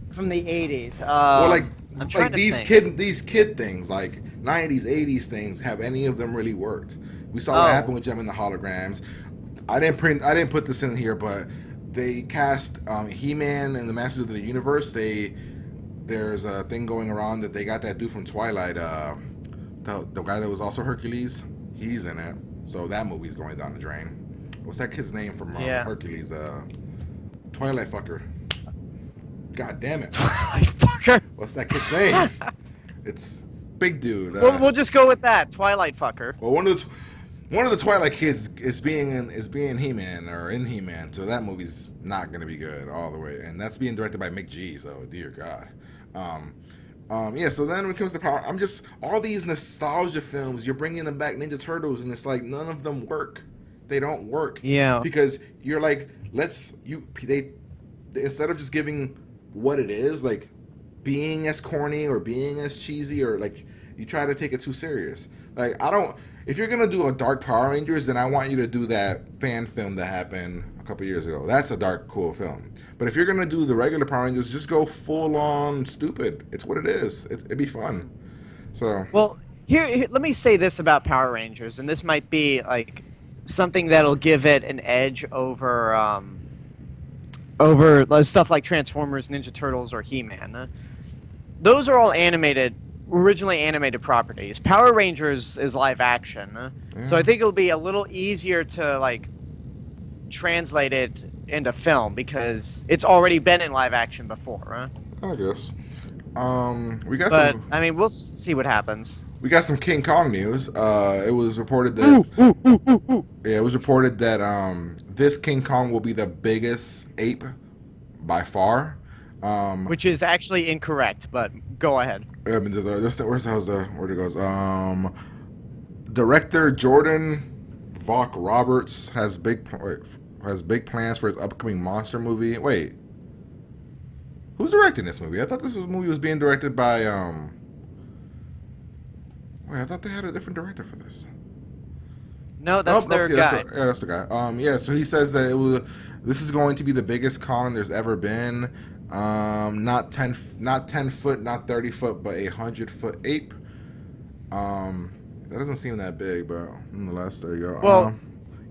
from the 80s. Well, like these think. kid things, like 90s, 80s things, have any of them really worked? We saw what happened with Gem and the Holograms. I didn't put this in here, but they cast He-Man and the Masters of the Universe. There's a thing going around that they got that dude from Twilight, the guy that was also Hercules. He's in it, so that movie's going down the drain. What's that kid's name from Hercules? Twilight fucker. God damn it. Twilight fucker. What's that kid's name? It's big dude. We'll just go with that. Twilight fucker. Well, one of the Twilight kids is being He-Man or in He-Man, so that movie's not gonna be good all the way, and that's being directed by Mick G. So dear God. Yeah. So then when it comes to Power, all these nostalgia films. You're bringing them back, Ninja Turtles, and it's like none of them work. They don't work. Yeah. Because you're like, they instead of just giving what it is, like being as corny or being as cheesy, or like you try to take it too serious. Like, if you're gonna do a dark Power Rangers, then I want you to do that fan film that happened a couple years ago. That's a dark, cool film. But if you're gonna do the regular Power Rangers, just go full on stupid. It's what it is. It'd be fun. So. Well, here, let me say this about Power Rangers, and this might be like something that'll give it an edge over stuff like Transformers, Ninja Turtles, or He-Man. Those are all originally animated properties. Power Rangers is live action, so I think it'll be a little easier to like translate it into film because it's already been in live action before. I guess. I mean, we'll see what happens. We got some King Kong news. It was reported that it was reported that this King Kong will be the biggest ape by far. Which is actually incorrect, but go ahead. I mean, where it goes? Director Jordan Vogt Roberts has big plans for his upcoming monster movie. Wait, who's directing this movie? I thought this movie was being directed by Wait, I thought they had a different director for this. No, that's their guy. That's the guy. So he says that this is going to be the biggest Kong there's ever been. Not 10 foot, not 30 foot, but 100-foot ape. That doesn't seem that big, but nonetheless, there you go. Well,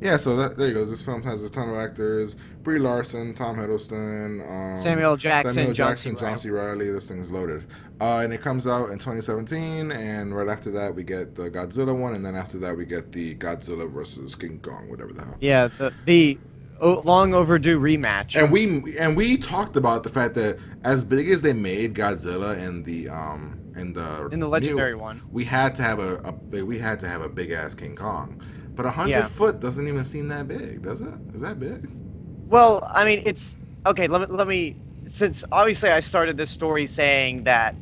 Yeah, so there you go. This film has a ton of actors: Brie Larson, Tom Hiddleston, Samuel Jackson, John C. John C. Reilly. This thing is loaded. And it comes out in 2017, and right after that we get the Godzilla one, and then after that we get the Godzilla versus King Kong, whatever the hell. Yeah, the long overdue rematch. And we talked about the fact that as big as they made Godzilla in the legendary one, we had to have a big ass King Kong. But 100 foot doesn't even seem that big, does it? Is that big? Well, I mean, it's okay. Let me since obviously I started this story saying that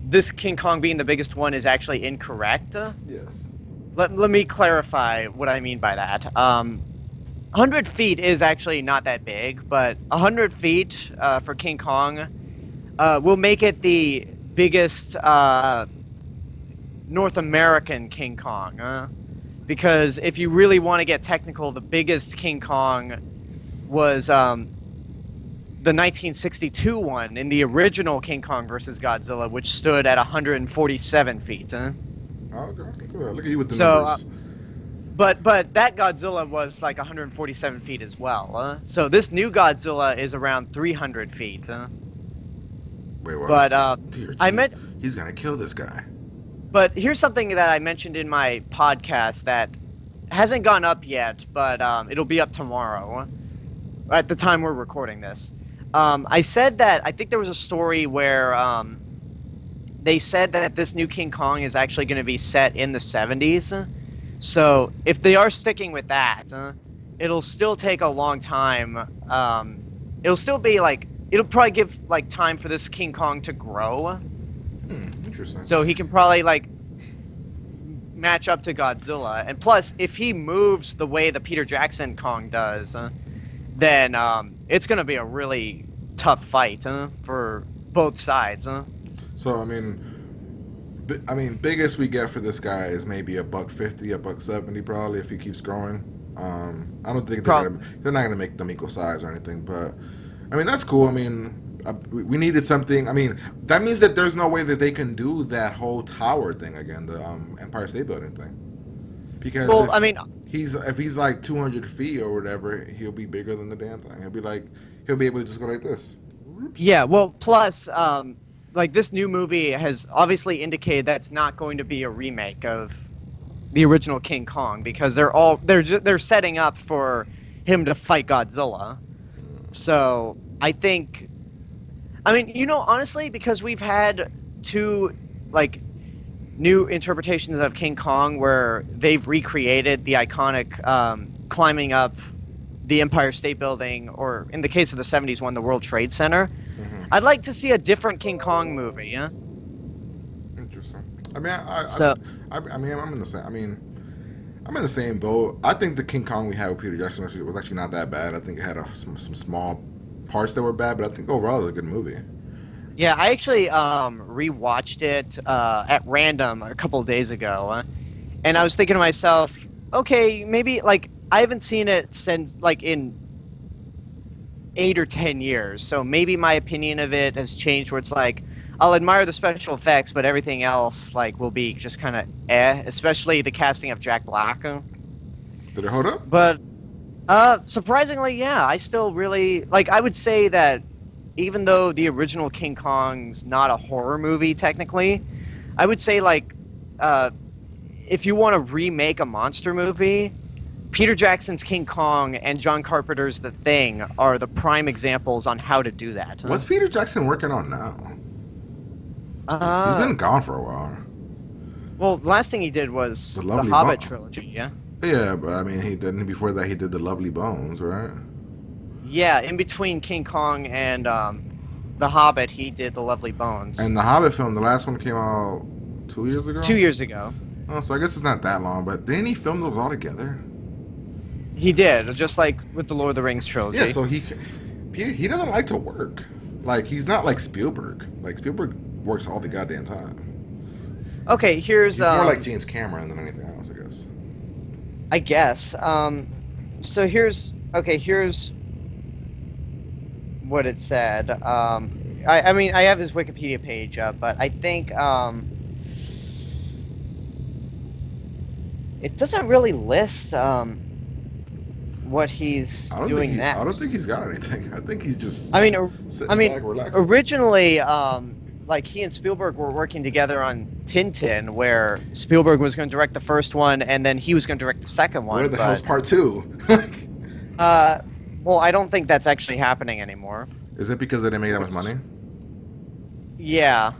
this King Kong being the biggest one is actually incorrect. Yes. Let me clarify what I mean by that. 100 feet is actually not that big, but 100 feet for King Kong will make it the biggest North American King Kong. Because if you really want to get technical, the biggest King Kong was the 1962 one in the original King Kong versus Godzilla, which stood at 147 feet. Okay, good. Look at you with the numbers. But that Godzilla was like 147 feet as well. So this new Godzilla is around 300 feet. Wait, what? But he's gonna kill this guy. But here's something that I mentioned in my podcast that hasn't gone up yet, but it'll be up tomorrow at the time we're recording this. I said that I think there was a story where they said that this new King Kong is actually going to be set in the 70s. So if they are sticking with that, it'll still take a long time. It'll still be like, it'll probably give like time for this King Kong to grow. Interesting. So he can probably like match up to Godzilla, and plus, if he moves the way the Peter Jackson Kong does, then it's gonna be a really tough fight for both sides. So I mean, biggest we get for this guy is maybe $150, $170 probably if he keeps growing. I don't think they're not gonna make them equal size or anything, but I mean that's cool. I mean. We needed something. I mean, that means that there's no way that they can do that whole tower thing again, the Empire State Building thing. Because if he's like 200 feet or whatever, he'll be bigger than the damn thing. He'll be able to just go like this. Yeah. Well, plus, like this new movie has obviously indicated that's not going to be a remake of the original King Kong because they're setting up for him to fight Godzilla. So I think. I mean, honestly, because we've had two, like, new interpretations of King Kong where they've recreated the iconic climbing up the Empire State Building, or in the case of the 70s one, the World Trade Center. Mm-hmm. I'd like to see a different King Kong movie, yeah? Interesting. I mean, I'm in the same. I mean, I'm in the same boat. I think the King Kong we had with Peter Jackson was actually not that bad. I think it had some small parts that were bad, but I think overall it was a good movie. Yeah, I actually rewatched it at random a couple of days ago, and I was thinking to myself, okay, maybe like I haven't seen it since like in 8 or 10 years, so maybe my opinion of it has changed. Where it's like I'll admire the special effects, but everything else like will be just kind of especially the casting of Jack Black. Did it hold up? But surprisingly, yeah, I still really like. I would say that even though the original King Kong's not a horror movie technically, I would say like if you want to remake a monster movie, Peter Jackson's King Kong and John Carpenter's The Thing are the prime examples on how to do that. What's Peter Jackson working on now? He's been gone for a while. Well, the last thing he did was the Hobbit trilogy, yeah? Yeah, but I mean, before that he did The Lovely Bones, right? Yeah, in between King Kong and The Hobbit, he did The Lovely Bones. And the Hobbit film, the last one came out 2 years ago? 2 years ago. Oh, so I guess it's not that long, but didn't he film those all together? He did, just like with the Lord of the Rings trilogy. Yeah, so he doesn't like to work. Like, he's not like Spielberg. Like, Spielberg works all the goddamn time. Okay, here's... He's more like James Cameron than anything else, I guess. So here's what it said. I mean, I have his Wikipedia page up, but I think it doesn't really list what he's doing next. I don't think he's got anything. I think he's just I mean, sitting back, relaxing. originally, like he and Spielberg were working together on Tintin, where Spielberg was going to direct the first one, and then he was going to direct the second one. Where the hell's part 2? Well, I don't think that's actually happening anymore. Is it because they didn't make that much money? Yeah,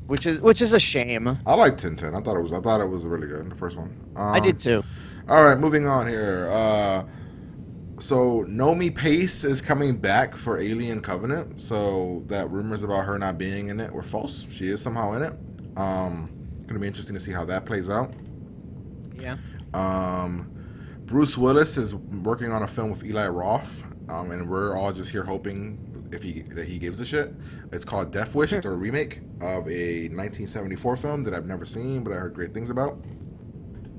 which is a shame. I like Tintin. I thought it was really good, the first one. I did too. All right, moving on here. So Nomi Pace is coming back for Alien Covenant. So that rumors about her not being in it were false. She is somehow in it. Gonna be interesting to see how that plays out. Yeah. Bruce Willis is working on a film with Eli Roth, and we're all just here hoping that he gives a shit. It's called Death Wish. It's a remake of a 1974 film that I've never seen, but I heard great things about.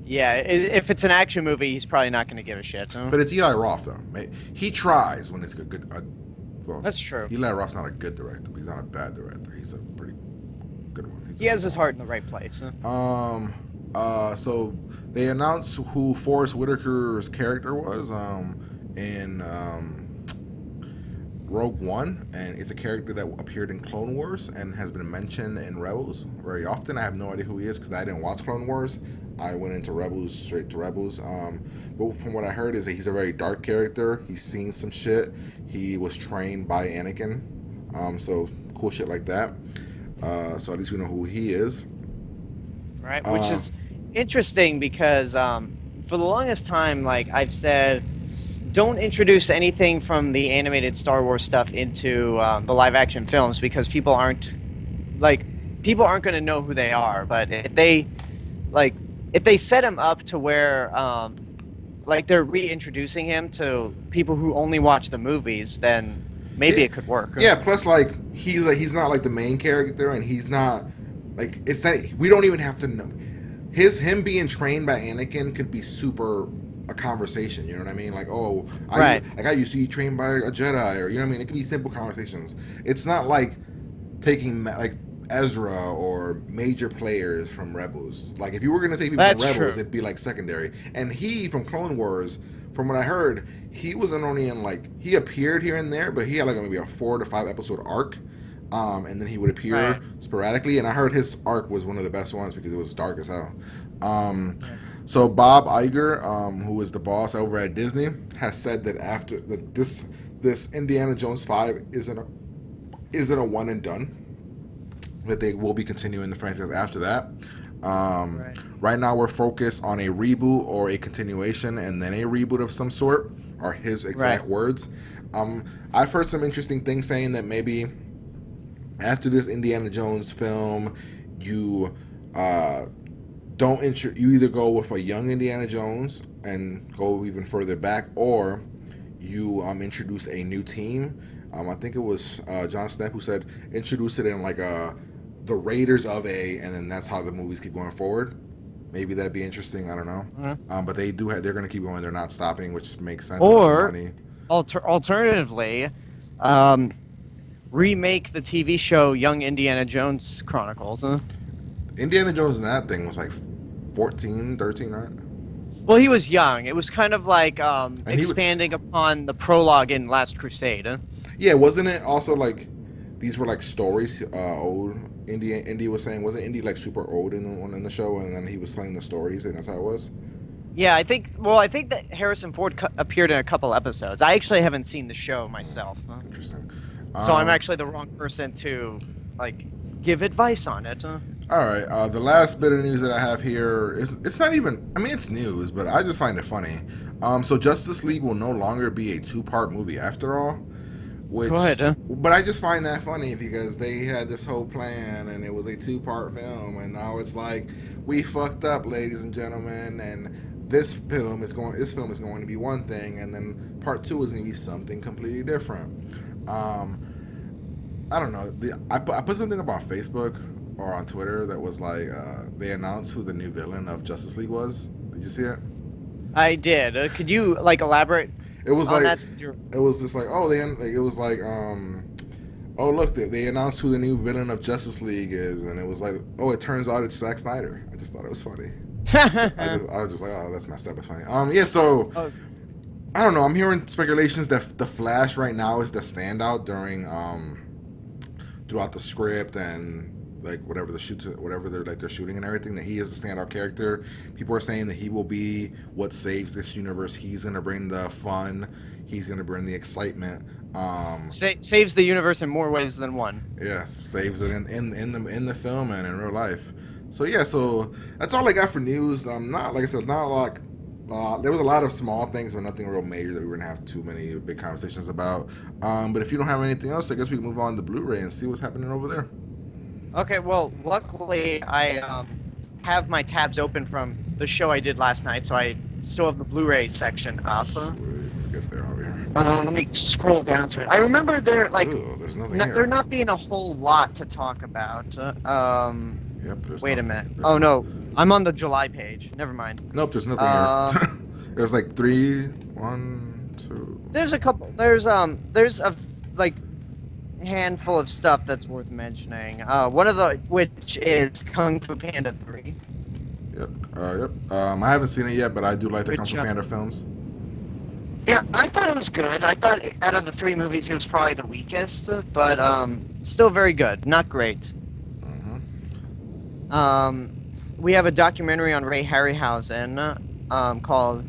Yeah, if it's an action movie, he's probably not going to give a shit. Huh? But it's Eli Roth, though. He tries when it's good. Well, that's true. Eli Roth's not a good director, but he's not a bad director. He's a pretty good one. He has his heart in the right place. Huh? So they announced who Forrest Whitaker's character was in Rogue One, and it's a character that appeared in Clone Wars and has been mentioned in Rebels very often. I have no idea who he is because I didn't watch Clone Wars. I went into Rebels, straight to Rebels. But from what I heard is that he's a very dark character. He's seen some shit. He was trained by Anakin. So cool shit like that. So at least we know who he is. Right, which is interesting because for the longest time, like I've said, don't introduce anything from the animated Star Wars stuff into the live-action films because people aren't going to know who they are. But if they set him up to where they're reintroducing him to people who only watch the movies, then maybe it could work. Yeah, plus he's not like the main character, and he's not like it's that we don't even have to know him being trained by Anakin could be super a conversation, you know what I mean? Like, I used to be trained by a Jedi, or you know what I mean? It could be simple conversations. It's not like taking like Ezra or major players from Rebels. Like if you were gonna take people from Rebels, it'd be like secondary. And he from Clone Wars, from what I heard, he wasn't only in he appeared here and there, but he had like maybe a 4 to 5 episode arc. And then he would appear sporadically, and I heard his arc was one of the best ones because it was dark as hell. So Bob Iger, who is the boss over at Disney, has said that after this Indiana Jones 5 isn't a one and done, that they will be continuing the franchise after that. Right now we're focused on a reboot or a continuation and then a reboot of some sort, are his exact words. I've heard some interesting things saying that maybe after this Indiana Jones film, you you either go with a young Indiana Jones and go even further back, or you introduce a new team. I think it was John Snepp who said introduce it in like the Raiders of and then that's how the movies keep going forward. Maybe that'd be interesting. I don't know. But they're going to keep going. They're not stopping, which makes sense. Or alternatively, remake the TV show Young Indiana Jones Chronicles. Indiana Jones in that thing was like 14, 13, right? Well, he was young. It was kind of like expanding upon the prologue in Last Crusade. Yeah, wasn't it also like these were like stories? Old Indy was saying, wasn't Indy like super old in the show, and then he was telling the stories, and that's how it was. Yeah, I think that Harrison Ford appeared in a couple episodes. I actually haven't seen the show myself. Interesting. So I'm actually the wrong person to give advice on it. All right. The last bit of news that I have here it's not even. I mean, it's news, but I just find it funny. So Justice League will no longer be a 2-part movie after all. Which, go ahead. But I just find that funny because they had this whole plan and it was a 2-part film, and now it's like we fucked up, ladies and gentlemen, and this film is going to be one thing, and then part 2 is going to be something completely different. I don't know. I put something about Facebook or on Twitter that was like they announced who the new villain of Justice League was. Did you see it? I did. Could you elaborate? It was on like that? It was just like it was like oh look, they announced who the new villain of Justice League is, and it was like, oh, it turns out it's Zack Snyder. I just thought it was funny. I was just like, oh, that's messed up. It's funny. Yeah. So Oh. I don't know. I'm hearing speculations that the Flash right now is the standout during throughout the script and like whatever the shoots, whatever they're shooting and everything. That he is the standout character. People are saying that he will be what saves this universe. He's gonna bring the fun. He's gonna bring the excitement. Saves the universe in more ways than one. Yeah, saves it in the film and in real life. So yeah, so that's all I got for news. Not like I said, not a lot. There was a lot of small things, but nothing real major that we were gonna have too many big conversations about. But if you don't have anything else, I guess we can move on to Blu-ray and see what's happening over there. Okay, well, luckily I have my tabs open from the show I did last night, so I still have the Blu-ray section up. Wait, let me get there over here. Let me scroll down to it. I remember there There's nothing here. there not being a whole lot to talk about. Yep, there's Wait a nothing. minute. There's Oh nothing. no, I'm on the July page. Never mind. Nope, there's nothing here. There's like 3, 1, 2. There's a couple. There's a like handful of stuff that's worth mentioning. One of which is Kung Fu Panda 3. Yep. Yep. I haven't seen it yet, but I do like the Good Kung Fu job. Panda films. Yeah, I thought it was good. I thought out of the 3 movies, it was probably the weakest, but still very good. Not great. Mm-hmm. We have a documentary on Ray Harryhausen called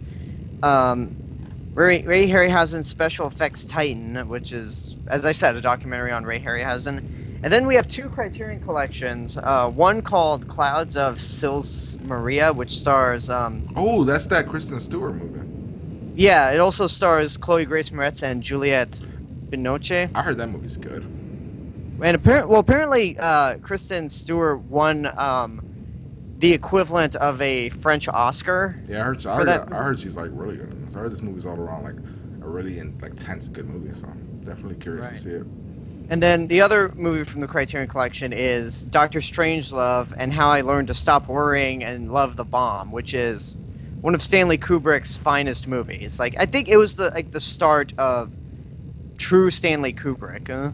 Ray Harryhausen's Special Effects Titan, which is, as I said, a documentary on Ray Harryhausen. And then we have 2 Criterion collections. One called Clouds of Sils Maria, which stars... Oh, that's that Kristen Stewart movie. yeah, it also stars Chloe Grace Moretz and Juliette Binoche. I heard that movie's good. And apparently, Kristen Stewart won the equivalent of a French Oscar. Yeah, I that- heard she's like really good. I heard this movie's all around like a really tense good movie. So I'm definitely curious to Right. see it. And then the other movie from the Criterion Collection is Doctor Strangelove and How I Learned to Stop Worrying and Love the Bomb, which is one of Stanley Kubrick's finest movies. Like, I think it was the start of true Stanley Kubrick,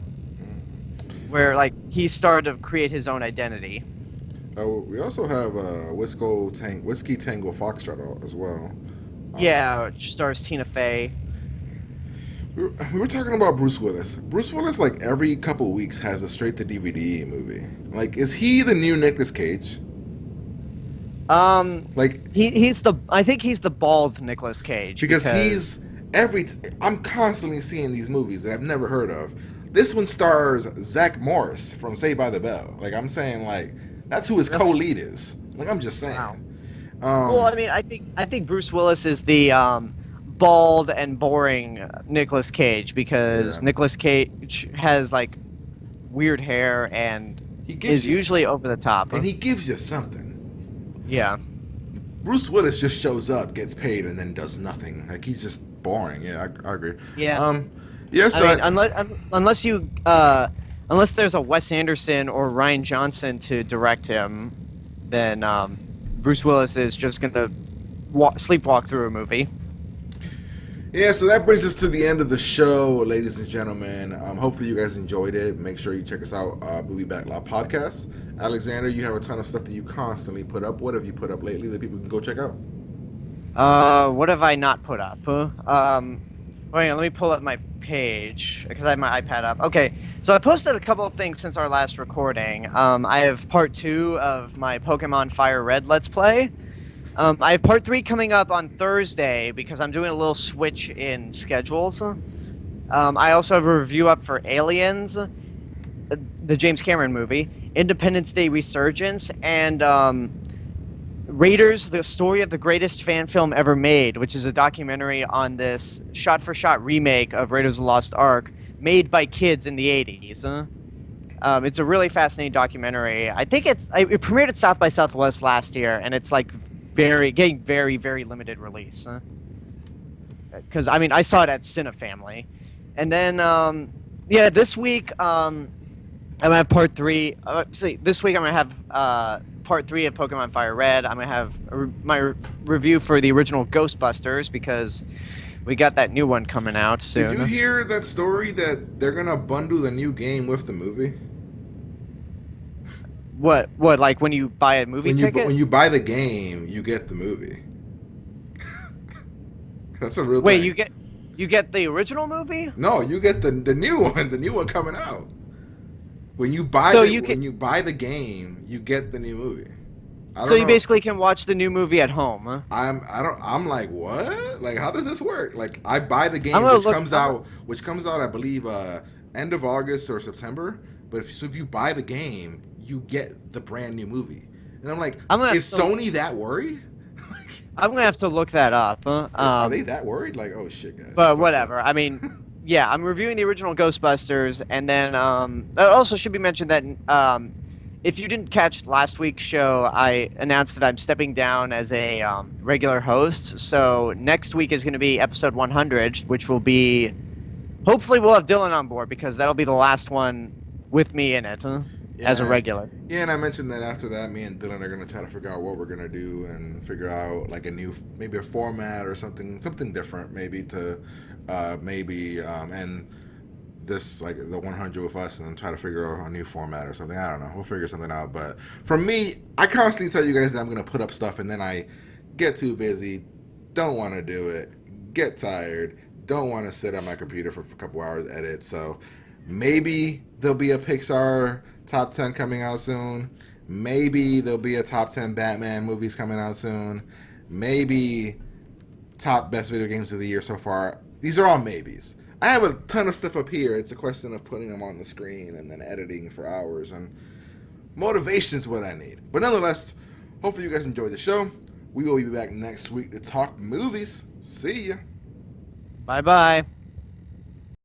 where like he started to create his own identity. We also have Whiskey Tango Foxtrot as well. Yeah, which stars Tina Fey. We were talking about Bruce Willis. Bruce Willis, like every couple weeks, has a straight-to-DVD movie. Like, is he the new Nicolas Cage? Like, I think he's the bald Nicolas Cage because I'm constantly seeing these movies that I've never heard of. This one stars Zach Morris from Saved by the Bell. Like, I'm saying, like, that's who his co-lead is. Like, I'm just saying. Wow. Well, I mean, I think Bruce Willis is the bald and boring Nicolas Cage because Yeah. Nicolas Cage has like weird hair and He gives is you- usually over the top. and he gives you something. Yeah. Bruce Willis just shows up, gets paid, and then does nothing. Like, he's just boring. Yeah, I agree. Yeah. Yeah, so I mean, unless there's a Wes Anderson or Ryan Johnson to direct him, then Bruce Willis is just gonna sleepwalk through a movie. yeah, so that brings us to the end of the show, ladies and gentlemen. Hopefully you guys enjoyed it. Make sure you check us out, Movie Backlot Podcast. Alexander, you have a ton of stuff that you constantly put up. What have you put up lately that people can go check out? What have I not put up? Wait, let me pull up my page because I have my iPad up. Okay, so I posted a couple of things since our last recording. I have part 2 of my Pokemon Fire Red Let's Play. I have part 3 coming up on Thursday because I'm doing a little switch in schedules. I also have a review up for Aliens, the James Cameron movie, Independence Day Resurgence, and Raiders, the story of the greatest fan film ever made, which is a documentary on this shot-for-shot remake of Raiders of the Lost Ark made by kids in the 80s. It's a really fascinating documentary. I think it premiered at South by Southwest last year, and it's like getting very, very limited release. Because, I mean, I saw it at Cinefamily. And then, yeah, this week, I'm going to have part 3. This week I'm going to have part 3 of Pokemon Fire Red. I'm going to have my review for the original Ghostbusters because we got that new one coming out soon. Did you hear that story that they're going to bundle the new game with the movie? What? Like when you buy a movie ticket? When you buy the game, you get the movie. That's a real Wait, thing. you get the original movie? No, you get the new one, the new one coming out. When you buy when you buy the game, you get the new movie. So you basically can watch the new movie at home, huh? I'm like, what? Like, how does this work? Like, I buy the game, which comes out, I believe, end of August or September. But if you buy the game, you get the brand new movie. And I'm like, is Sony that worried? I'm gonna have to look that up. Huh? Are they that worried? Like, oh shit, guys. But whatever. I mean, yeah, I'm reviewing the original Ghostbusters, and then it also should be mentioned that if you didn't catch last week's show, I announced that I'm stepping down as a regular host. So next week is going to be episode 100, which will be, hopefully we'll have Dylan on board because that'll be the last one with me in it as a regular. Yeah, and I mentioned that after that, me and Dylan are going to try to figure out what we're going to do and figure out like maybe a format or something different, maybe to end this like the 100 with us and then try to figure out a new format or something. I don't know. We'll figure something out. But for me, I constantly tell you guys that I'm going to put up stuff and then I get too busy, don't want to do it, get tired, don't want to sit at my computer for a couple hours edit. So maybe there'll be a Pixar top 10 coming out soon. Maybe there'll be a top 10 Batman movies coming out soon. Maybe top best video games of the year so far. These are all maybes. I have a ton of stuff up here. It's a question of putting them on the screen and then editing for hours. And motivation is what I need. But nonetheless, hopefully you guys enjoyed the show. We will be back next week to talk movies. See ya. Bye-bye.